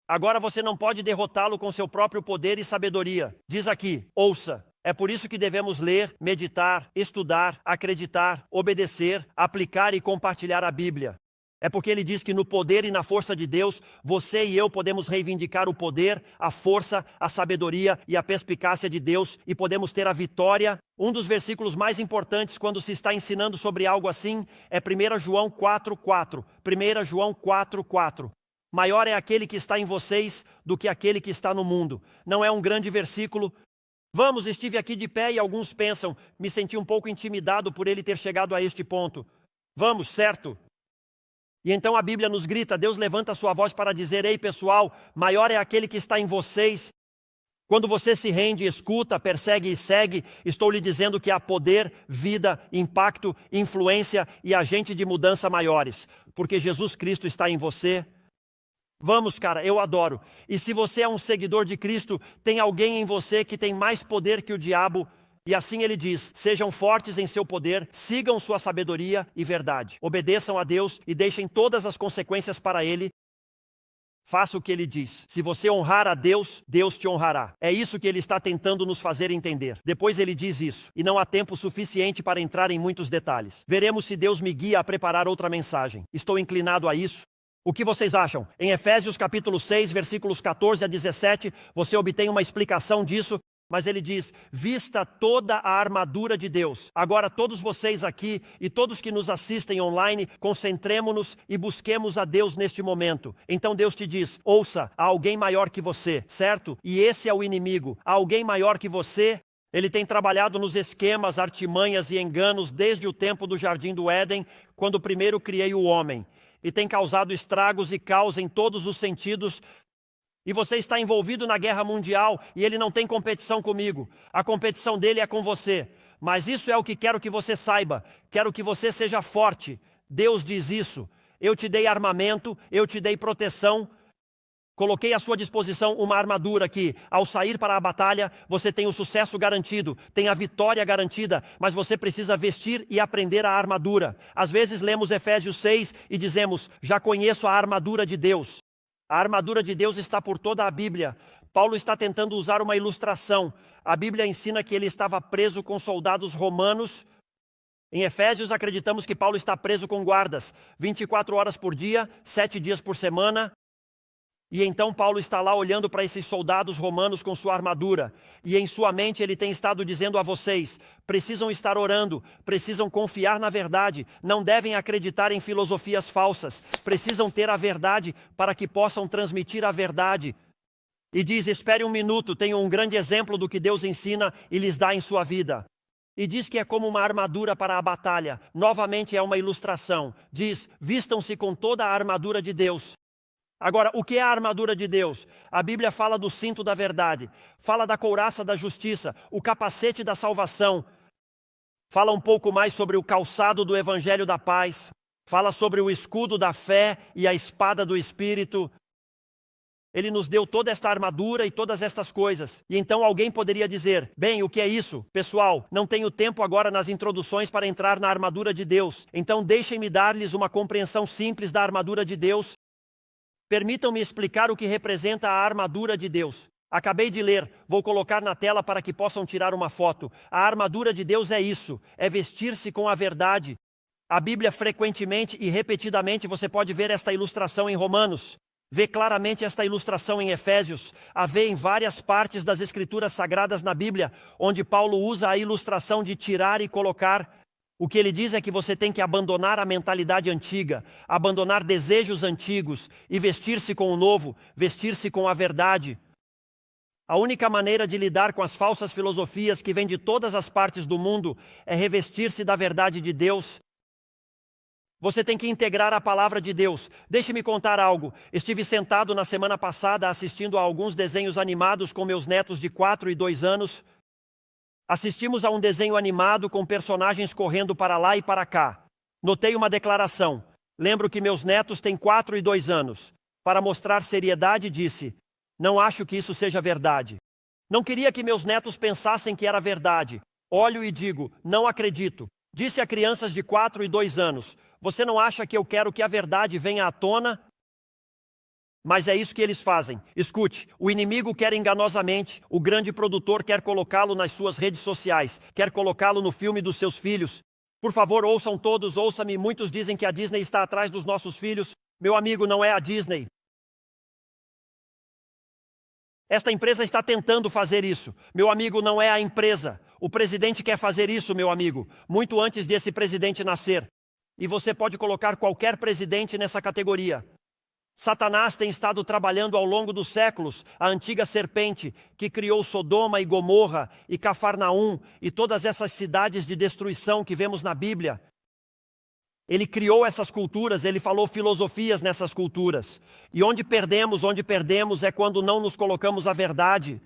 Agora você não pode derrotá-lo com seu próprio poder e sabedoria. Diz aqui, ouça. É por isso que devemos ler, meditar, estudar, acreditar, obedecer, aplicar e compartilhar a Bíblia. É porque ele diz que no poder e na força de Deus, você e eu podemos reivindicar o poder, a força, a sabedoria e a perspicácia de Deus e podemos ter a vitória. Um dos versículos mais importantes quando se está ensinando sobre algo assim é 1 João 4:4. 1 João 4:4. Maior é aquele que está em vocês do que aquele que está no mundo. Não é um grande versículo. Vamos, estive aqui de pé e alguns pensam, me senti um pouco intimidado por ele ter chegado a este ponto. Vamos, certo? E então a Bíblia nos grita, Deus levanta a sua voz para dizer, ei pessoal, maior é aquele que está em vocês. Quando você se rende, escuta, persegue e segue, estou lhe dizendo que há poder, vida, impacto, influência e agente de mudança maiores, porque Jesus Cristo está em você. Vamos, cara, eu adoro. E se você é um seguidor de Cristo, tem alguém em você que tem mais poder que o diabo. E assim ele diz: sejam fortes em seu poder, sigam sua sabedoria e verdade. Obedeçam a Deus e deixem todas as consequências para Ele. Faça o que Ele diz. Se você honrar a Deus, Deus te honrará. É isso que Ele está tentando nos fazer entender. Depois Ele diz isso, e não há tempo suficiente para entrar em muitos detalhes. Veremos se Deus me guia a preparar outra mensagem. Estou inclinado a isso. O que vocês acham? Em Efésios capítulo 6, versículos 14 a 17, você obtém uma explicação disso. Mas ele diz: vista toda a armadura de Deus. Agora todos vocês aqui e todos que nos assistem online, concentremo-nos e busquemos a Deus neste momento. Então Deus te diz: ouça, há alguém maior que você, certo? E esse é o inimigo. Há alguém maior que você. Ele tem trabalhado nos esquemas, artimanhas e enganos desde o tempo do Jardim do Éden, quando primeiro criei o homem. E tem causado estragos e caos em todos os sentidos. E você está envolvido na guerra mundial e ele não tem competição comigo. A competição dele é com você. Mas isso é o que quero que você saiba. Quero que você seja forte. Deus diz isso. Eu te dei armamento, eu te dei proteção. Coloquei à sua disposição uma armadura que, ao sair para a batalha, você tem o sucesso garantido, tem a vitória garantida, mas você precisa vestir e aprender a armadura. Às vezes lemos Efésios 6 e dizemos: já conheço a armadura de Deus. A armadura de Deus está por toda a Bíblia. Paulo está tentando usar uma ilustração. A Bíblia ensina que ele estava preso com soldados romanos. Em Efésios, acreditamos que Paulo está preso com guardas, 24 horas por dia, 7 dias por semana. E então Paulo está lá olhando para esses soldados romanos com sua armadura. E em sua mente ele tem estado dizendo a vocês: precisam estar orando, precisam confiar na verdade, não devem acreditar em filosofias falsas, precisam ter a verdade para que possam transmitir a verdade. E diz: espere um minuto, tenho um grande exemplo do que Deus ensina e lhes dá em sua vida. E diz que é como uma armadura para a batalha. Novamente é uma ilustração. Diz: vistam-se com toda a armadura de Deus. Agora, o que é a armadura de Deus? A Bíblia fala do cinto da verdade, fala da couraça da justiça, o capacete da salvação, fala um pouco mais sobre o calçado do evangelho da paz, fala sobre o escudo da fé e a espada do Espírito. Ele nos deu toda esta armadura e todas estas coisas. E então alguém poderia dizer: bem, o que é isso? Pessoal, não tenho tempo agora nas introduções para entrar na armadura de Deus. Então deixem-me dar-lhes uma compreensão simples da armadura de Deus. Permitam-me explicar o que representa a armadura de Deus. Acabei de ler, vou colocar na tela para que possam tirar uma foto. A armadura de Deus é isso, é vestir-se com a verdade. A Bíblia frequentemente e repetidamente você pode ver esta ilustração em Romanos. Vê claramente esta ilustração em Efésios. A vê em várias partes das Escrituras Sagradas na Bíblia, onde Paulo usa a ilustração de tirar e colocar. O que ele diz é que você tem que abandonar a mentalidade antiga, abandonar desejos antigos e vestir-se com o novo, vestir-se com a verdade. A única maneira de lidar com as falsas filosofias que vêm de todas as partes do mundo é revestir-se da verdade de Deus. Você tem que integrar a palavra de Deus. Deixe-me contar algo. Estive sentado na semana passada assistindo a alguns desenhos animados com meus netos de 4 e 2 anos. Assistimos a um desenho animado com personagens correndo para lá e para cá. Notei uma declaração. Lembro que meus netos têm 4 e 2 anos. Para mostrar seriedade, disse: não acho que isso seja verdade. Não queria que meus netos pensassem que era verdade. Olho e digo: não acredito. Disse a crianças de 4 e 2 anos: você não acha que eu quero que a verdade venha à tona? Mas é isso que eles fazem. Escute, o inimigo quer enganosamente, o grande produtor quer colocá-lo nas suas redes sociais, quer colocá-lo no filme dos seus filhos. Por favor, ouçam todos, ouça-me. Muitos dizem que a Disney está atrás dos nossos filhos. Meu amigo, não é a Disney. Esta empresa está tentando fazer isso. Meu amigo, não é a empresa. O presidente quer fazer isso, meu amigo, muito antes desse presidente nascer. E você pode colocar qualquer presidente nessa categoria. Satanás tem estado trabalhando ao longo dos séculos, a antiga serpente que criou Sodoma e Gomorra e Cafarnaum e todas essas cidades de destruição que vemos na Bíblia. Ele criou essas culturas, ele falou filosofias nessas culturas. E onde perdemos é quando não nos colocamos a verdade.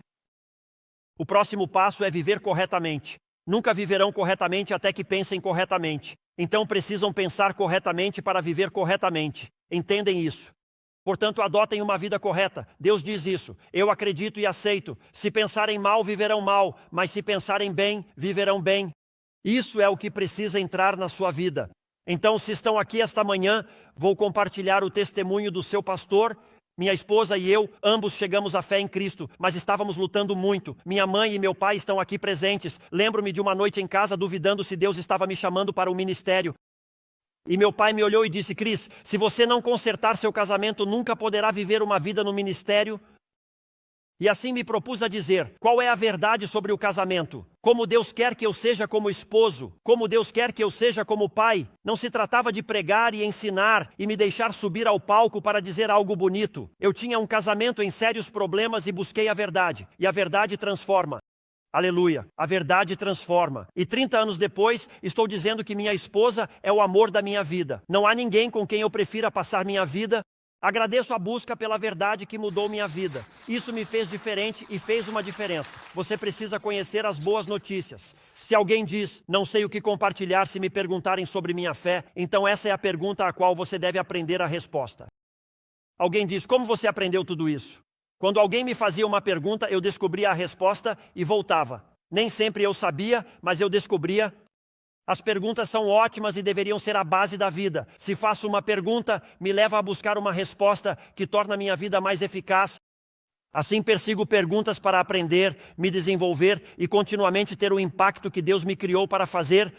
O próximo passo é viver corretamente. Nunca viverão corretamente até que pensem corretamente. Então precisam pensar corretamente para viver corretamente. Entendem isso? Portanto, adotem uma vida correta. Deus diz isso. Eu acredito e aceito. Se pensarem mal, viverão mal. Mas se pensarem bem, viverão bem. Isso é o que precisa entrar na sua vida. Então, se estão aqui esta manhã, vou compartilhar o testemunho do seu pastor. Minha esposa e eu, ambos chegamos à fé em Cristo, mas estávamos lutando muito. Minha mãe e meu pai estão aqui presentes. Lembro-me de uma noite em casa duvidando se Deus estava me chamando para o ministério. E meu pai me olhou e disse: Cris, se você não consertar seu casamento, nunca poderá viver uma vida no ministério. E assim me propus a dizer: qual é a verdade sobre o casamento? Como Deus quer que eu seja como esposo? Como Deus quer que eu seja como pai? Não se tratava de pregar e ensinar e me deixar subir ao palco para dizer algo bonito. Eu tinha um casamento em sérios problemas e busquei a verdade. E a verdade transforma. Aleluia, a verdade transforma. E 30 anos depois, estou dizendo que minha esposa é o amor da minha vida. Não há ninguém com quem eu prefira passar minha vida. Agradeço a busca pela verdade que mudou minha vida. Isso me fez diferente e fez uma diferença. Você precisa conhecer as boas notícias. Se alguém diz, não sei o que compartilhar se me perguntarem sobre minha fé, então essa é a pergunta a qual você deve aprender a resposta. Alguém diz, como você aprendeu tudo isso? Quando alguém me fazia uma pergunta, eu descobria a resposta e voltava. Nem sempre eu sabia, mas eu descobria. As perguntas são ótimas e deveriam ser a base da vida. Se faço uma pergunta, me leva a buscar uma resposta que torna a minha vida mais eficaz. Assim persigo perguntas para aprender, me desenvolver e continuamente ter o impacto que Deus me criou para fazer.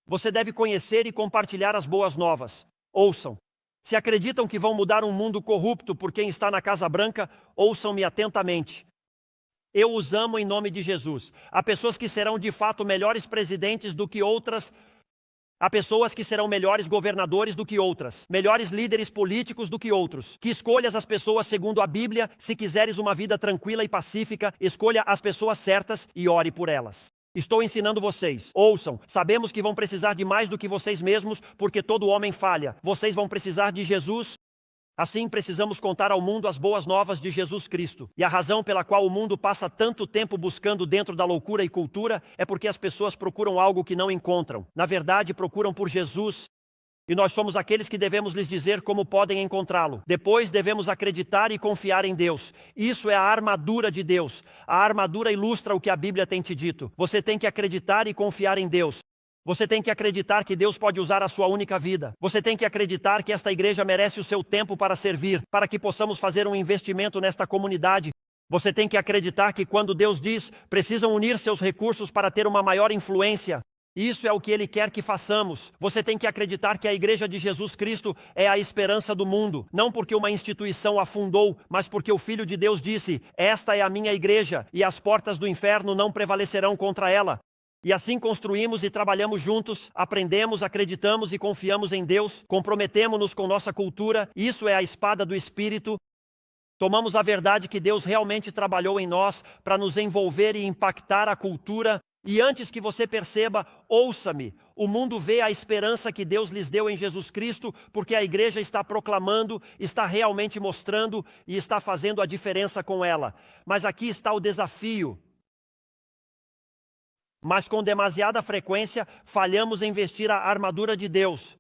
Você deve conhecer e compartilhar as boas novas. Ouçam. Se acreditam que vão mudar um mundo corrupto por quem está na Casa Branca, ouçam-me atentamente. Eu os amo em nome de Jesus. Há pessoas que serão de fato melhores presidentes do que outras. Há pessoas que serão melhores governadores do que outras. Melhores líderes políticos do que outros. Que escolhas as pessoas segundo a Bíblia. Se quiseres uma vida tranquila e pacífica, escolha as pessoas certas e ore por elas. Estou ensinando vocês. Ouçam, sabemos que vão precisar de mais do que vocês mesmos, porque todo homem falha. Vocês vão precisar de Jesus. Assim, precisamos contar ao mundo as boas novas de Jesus Cristo. E a razão pela qual o mundo passa tanto tempo buscando dentro da loucura e cultura é porque as pessoas procuram algo que não encontram. Na verdade, procuram por Jesus. E nós somos aqueles que devemos lhes dizer como podem encontrá-lo. Depois devemos acreditar e confiar em Deus. Isso é a armadura de Deus. A armadura ilustra o que a Bíblia tem te dito. Você tem que acreditar e confiar em Deus. Você tem que acreditar que Deus pode usar a sua única vida. Você tem que acreditar que esta igreja merece o seu tempo para servir, para que possamos fazer um investimento nesta comunidade. Você tem que acreditar que quando Deus diz, precisam unir seus recursos para ter uma maior influência. Isso é o que Ele quer que façamos. Você tem que acreditar que a Igreja de Jesus Cristo é a esperança do mundo. Não porque uma instituição a fundou, mas porque o Filho de Deus disse, esta é a minha igreja e as portas do inferno não prevalecerão contra ela. E assim construímos e trabalhamos juntos, aprendemos, acreditamos e confiamos em Deus, comprometemos-nos com nossa cultura, isso é a espada do Espírito. Tomamos a verdade que Deus realmente trabalhou em nós para nos envolver e impactar a cultura. E antes que você perceba, ouça-me, o mundo vê a esperança que Deus lhes deu em Jesus Cristo, porque a igreja está proclamando, está realmente mostrando e está fazendo a diferença com ela. Mas aqui está o desafio. Mas com demasiada frequência, falhamos em vestir a armadura de Deus.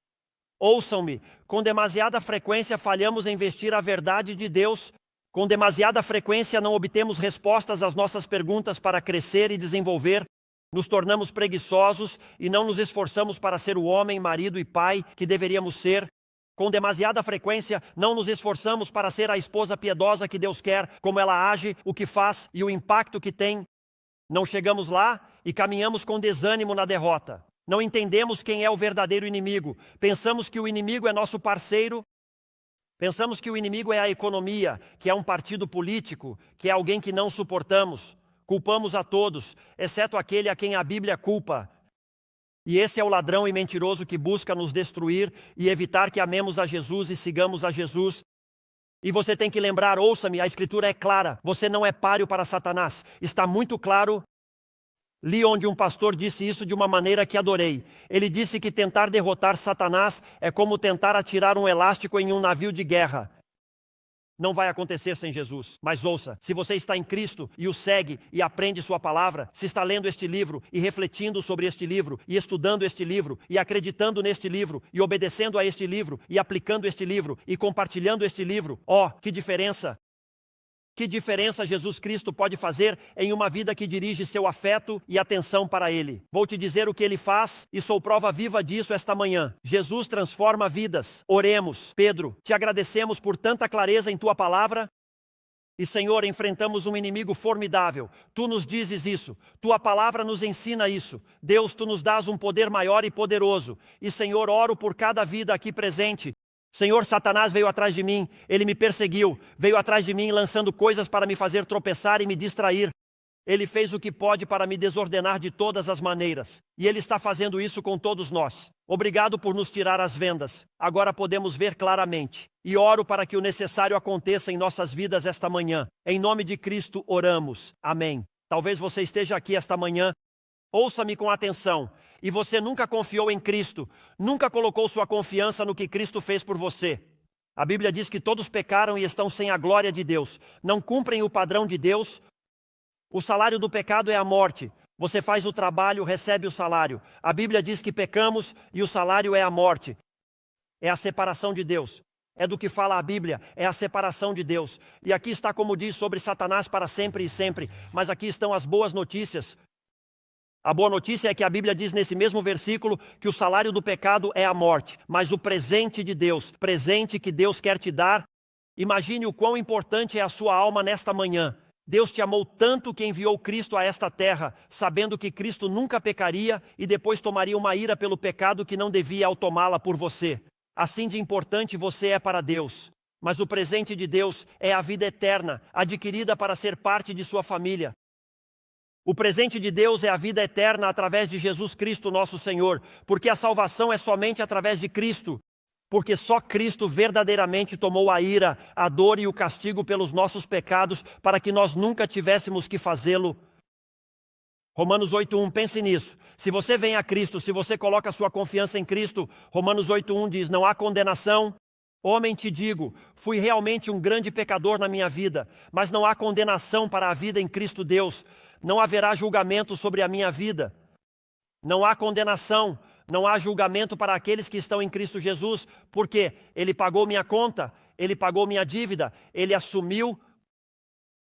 Ouçam-me, com demasiada frequência, falhamos em vestir a verdade de Deus. Com demasiada frequência, não obtemos respostas às nossas perguntas para crescer e desenvolver. Nos tornamos preguiçosos e não nos esforçamos para ser o homem, marido e pai que deveríamos ser. Com demasiada frequência, não nos esforçamos para ser a esposa piedosa que Deus quer, como ela age, o que faz e o impacto que tem. Não chegamos lá e caminhamos com desânimo na derrota. Não entendemos quem é o verdadeiro inimigo. Pensamos que o inimigo é nosso parceiro. Pensamos que o inimigo é a economia, que é um partido político, que é alguém que não suportamos. Culpamos a todos, exceto aquele a quem a Bíblia culpa. E esse é o ladrão e mentiroso que busca nos destruir e evitar que amemos a Jesus e sigamos a Jesus. E você tem que lembrar, ouça-me, a Escritura é clara, você não é páreo para Satanás. Está muito claro. Li onde um pastor disse isso de uma maneira que adorei. Ele disse que tentar derrotar Satanás é como tentar atirar um elástico em um navio de guerra. Não vai acontecer sem Jesus. Mas ouça, se você está em Cristo e o segue e aprende sua palavra, se está lendo este livro e refletindo sobre este livro e estudando este livro e acreditando neste livro e obedecendo a este livro e aplicando este livro e compartilhando este livro, que diferença! Que diferença Jesus Cristo pode fazer em uma vida que dirige seu afeto e atenção para Ele? Vou te dizer o que Ele faz e sou prova viva disso esta manhã. Jesus transforma vidas. Oremos. Pedro, te agradecemos por tanta clareza em Tua palavra. E Senhor, enfrentamos um inimigo formidável. Tu nos dizes isso. Tua palavra nos ensina isso. Deus, Tu nos dás um poder maior e poderoso. E Senhor, oro por cada vida aqui presente. Senhor, Satanás veio atrás de mim, ele me perseguiu, veio atrás de mim lançando coisas para me fazer tropeçar e me distrair. Ele fez o que pode para me desordenar de todas as maneiras. E ele está fazendo isso com todos nós. Obrigado por nos tirar as vendas. Agora podemos ver claramente. E oro para que o necessário aconteça em nossas vidas esta manhã. Em nome de Cristo oramos. Amém. Talvez você esteja aqui esta manhã. Ouça-me com atenção. E você nunca confiou em Cristo, nunca colocou sua confiança no que Cristo fez por você. A Bíblia diz que todos pecaram e estão sem a glória de Deus. Não cumprem o padrão de Deus. O salário do pecado é a morte. Você faz o trabalho, recebe o salário. A Bíblia diz que pecamos e o salário é a morte. É a separação de Deus. É do que fala a Bíblia, é a separação de Deus. E aqui está como diz sobre Satanás para sempre e sempre. Mas aqui estão as boas notícias. A boa notícia é que a Bíblia diz nesse mesmo versículo que o salário do pecado é a morte, mas o presente de Deus, presente que Deus quer te dar, imagine o quão importante é a sua alma nesta manhã. Deus te amou tanto que enviou Cristo a esta terra, sabendo que Cristo nunca pecaria e depois tomaria uma ira pelo pecado que não devia ao tomá-la por você. Assim de importante você é para Deus. Mas o presente de Deus é a vida eterna, adquirida para ser parte de sua família. O presente de Deus é a vida eterna através de Jesus Cristo, nosso Senhor, porque a salvação é somente através de Cristo, porque só Cristo verdadeiramente tomou a ira, a dor e o castigo pelos nossos pecados, para que nós nunca tivéssemos que fazê-lo. Romanos 8:1, pense nisso. Se você vem a Cristo, se você coloca sua confiança em Cristo, Romanos 8:1 diz, não há condenação. Homem, te digo, fui realmente um grande pecador na minha vida, mas não há condenação para a vida em Cristo Deus. Não haverá julgamento sobre a minha vida. Não há condenação, não há julgamento para aqueles que estão em Cristo Jesus, porque Ele pagou minha conta, Ele pagou minha dívida, Ele assumiu.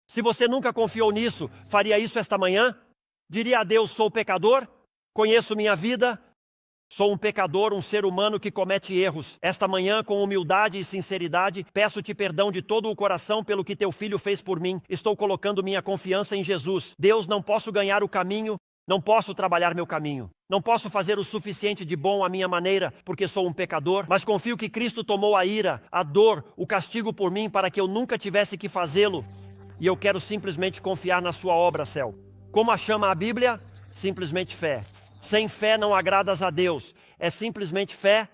Se você nunca confiou nisso, faria isso esta manhã? Diria a Deus, sou pecador, conheço minha vida, sou um pecador, um ser humano que comete erros. Esta manhã, com humildade e sinceridade, peço-te perdão de todo o coração pelo que teu filho fez por mim. Estou colocando minha confiança em Jesus. Deus, não posso ganhar o caminho, não posso trabalhar meu caminho. Não posso fazer o suficiente de bom à minha maneira, porque sou um pecador, mas confio que Cristo tomou a ira, a dor, o castigo por mim, para que eu nunca tivesse que fazê-lo. E eu quero simplesmente confiar na sua obra, céu. Como a chama a Bíblia? Simplesmente fé. Sem fé não agradas a Deus. É simplesmente fé.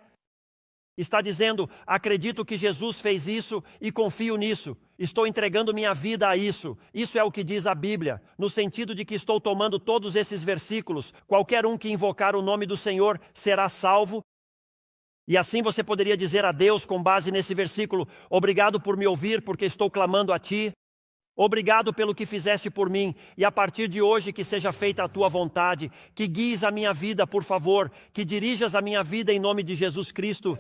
Está dizendo, acredito que Jesus fez isso e confio nisso. Estou entregando minha vida a isso. Isso é o que diz a Bíblia, no sentido de que estou tomando todos esses versículos. Qualquer um que invocar o nome do Senhor será salvo. E assim você poderia dizer a Deus, com base nesse versículo, obrigado por me ouvir, porque estou clamando a Ti. Obrigado pelo que fizeste por mim, e a partir de hoje que seja feita a Tua vontade, que guies a minha vida, por favor, que dirijas a minha vida em nome de Jesus Cristo.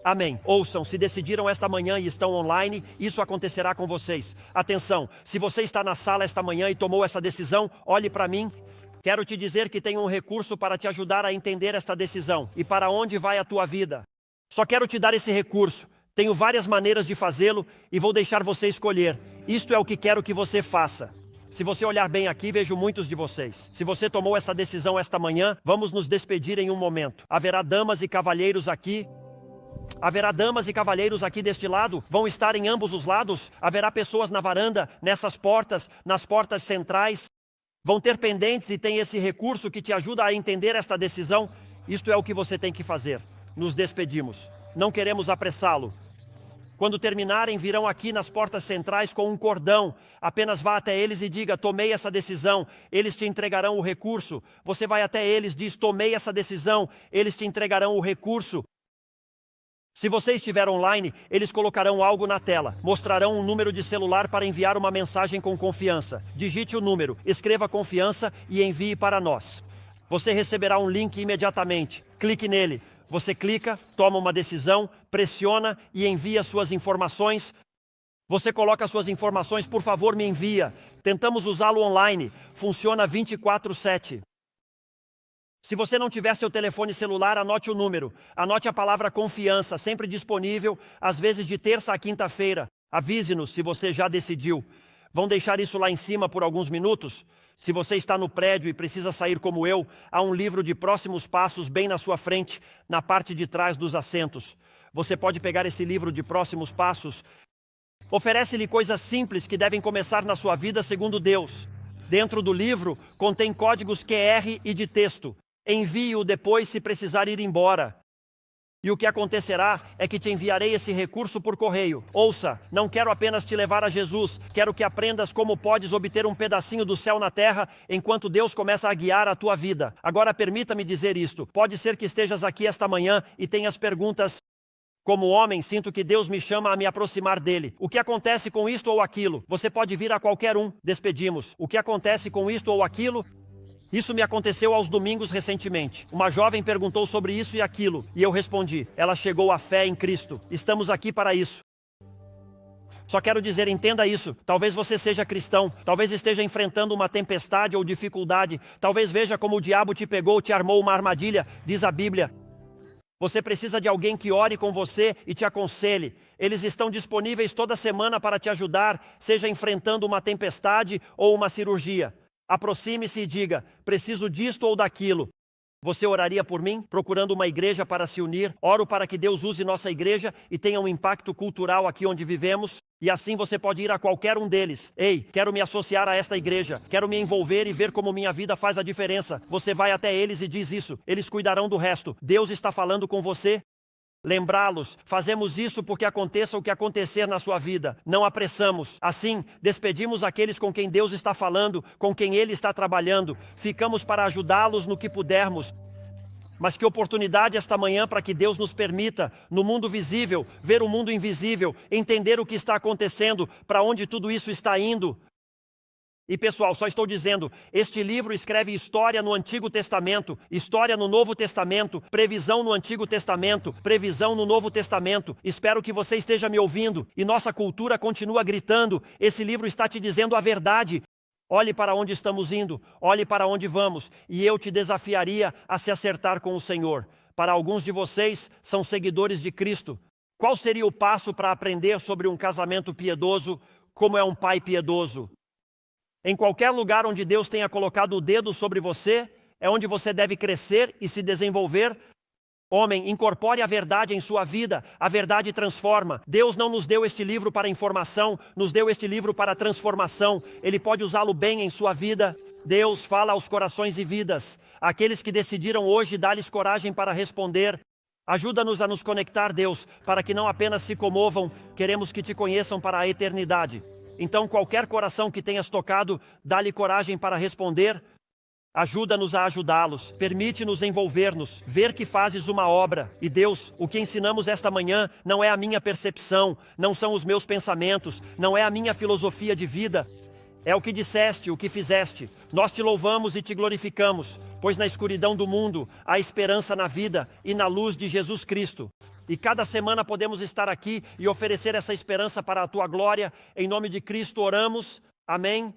Amém. Ouçam, se decidiram esta manhã e estão online, isso acontecerá com vocês. Atenção, se você está na sala esta manhã e tomou essa decisão, olhe para mim. Quero te dizer que tenho um recurso para te ajudar a entender esta decisão e para onde vai a tua vida. Só quero te dar esse recurso. Tenho várias maneiras de fazê-lo e vou deixar você escolher. Isto é o que quero que você faça. Se você olhar bem aqui, vejo muitos de vocês. Se você tomou essa decisão esta manhã, vamos nos despedir em um momento. Haverá damas e cavalheiros aqui. Haverá damas e cavalheiros aqui deste lado. Vão estar em ambos os lados. Haverá pessoas na varanda, nessas portas, nas portas centrais. Vão ter pendentes e tem esse recurso que te ajuda a entender esta decisão. Isto é o que você tem que fazer. Nos despedimos. Não queremos apressá-lo. Quando terminarem, virão aqui nas portas centrais com um cordão. Apenas vá até eles e diga, tomei essa decisão. Eles te entregarão o recurso. Você vai até eles e diz, tomei essa decisão. Eles te entregarão o recurso. Se você estiver online, eles colocarão algo na tela. Mostrarão um número de celular para enviar uma mensagem com confiança. Digite o número, escreva confiança e envie para nós. Você receberá um link imediatamente. Clique nele. Você clica, toma uma decisão, pressiona e envia suas informações. Você coloca suas informações, por favor, me envia. Tentamos usá-lo online. Funciona 24/7. Se você não tiver seu telefone celular, anote o número. Anote a palavra confiança, sempre disponível, às vezes de terça a quinta-feira. Avise-nos se você já decidiu. Vão deixar isso lá em cima por alguns minutos? Se você está no prédio e precisa sair como eu, há um livro de próximos passos bem na sua frente, na parte de trás dos assentos. Você pode pegar esse livro de próximos passos. Oferece-lhe coisas simples que devem começar na sua vida segundo Deus. Dentro do livro contém códigos QR e de texto. Envie-o depois se precisar ir embora. E o que acontecerá é que te enviarei esse recurso por correio. Ouça, não quero apenas te levar a Jesus, quero que aprendas como podes obter um pedacinho do céu na terra enquanto Deus começa a guiar a tua vida. Agora permita-me dizer isto. Pode ser que estejas aqui esta manhã e tenhas perguntas. Como homem, sinto que Deus me chama a me aproximar dele. O que acontece com isto ou aquilo? Você pode vir a qualquer um. Despedimos. O que acontece com isto ou aquilo? Isso me aconteceu aos domingos recentemente. Uma jovem perguntou sobre isso e aquilo, e eu respondi. Ela chegou à fé em Cristo. Estamos aqui para isso. Só quero dizer, entenda isso. Talvez você seja cristão, talvez esteja enfrentando uma tempestade ou dificuldade, talvez veja como o diabo te pegou, te armou uma armadilha, diz a Bíblia. Você precisa de alguém que ore com você e te aconselhe. Eles estão disponíveis toda semana para te ajudar, seja enfrentando uma tempestade ou uma cirurgia. Aproxime-se e diga, preciso disto ou daquilo. Você oraria por mim, procurando uma igreja para se unir? Oro para que Deus use nossa igreja e tenha um impacto cultural aqui onde vivemos. E assim você pode ir a qualquer um deles. Ei, quero me associar a esta igreja. Quero me envolver e ver como minha vida faz a diferença. Você vai até eles e diz isso. Eles cuidarão do resto. Deus está falando com você. Lembrá-los, fazemos isso porque aconteça o que acontecer na sua vida. Não apressamos. Assim, despedimos aqueles com quem Deus está falando, com quem Ele está trabalhando. Ficamos para ajudá-los no que pudermos. Mas que oportunidade esta manhã para que Deus nos permita, no mundo visível, ver o mundo invisível, entender o que está acontecendo, para onde tudo isso está indo. E pessoal, só estou dizendo, este livro escreve história no Antigo Testamento, história no Novo Testamento, previsão no Antigo Testamento, previsão no Novo Testamento. Espero que você esteja me ouvindo e nossa cultura continua gritando, esse livro está te dizendo a verdade. Olhe para onde estamos indo, olhe para onde vamos, e eu te desafiaria a se acertar com o Senhor. Para alguns de vocês, são seguidores de Cristo. Qual seria o passo para aprender sobre um casamento piedoso, como é um pai piedoso? Em qualquer lugar onde Deus tenha colocado o dedo sobre você, é onde você deve crescer e se desenvolver. Homem, incorpore a verdade em sua vida, a verdade transforma. Deus não nos deu este livro para informação, nos deu este livro para transformação. Ele pode usá-lo bem em sua vida. Deus fala aos corações e vidas. Aqueles que decidiram hoje dar-lhes coragem para responder. Ajuda-nos a nos conectar, Deus, para que não apenas se comovam, queremos que te conheçam para a eternidade. Então, qualquer coração que tenhas tocado, dá-lhe coragem para responder. Ajuda-nos a ajudá-los. Permite-nos envolver-nos, ver que fazes uma obra. E Deus, o que ensinamos esta manhã não é a minha percepção, não são os meus pensamentos, não é a minha filosofia de vida. É o que disseste, o que fizeste. Nós te louvamos e te glorificamos, pois na escuridão do mundo há esperança na vida e na luz de Jesus Cristo. E cada semana podemos estar aqui e oferecer essa esperança para a tua glória. Em nome de Cristo oramos. Amém.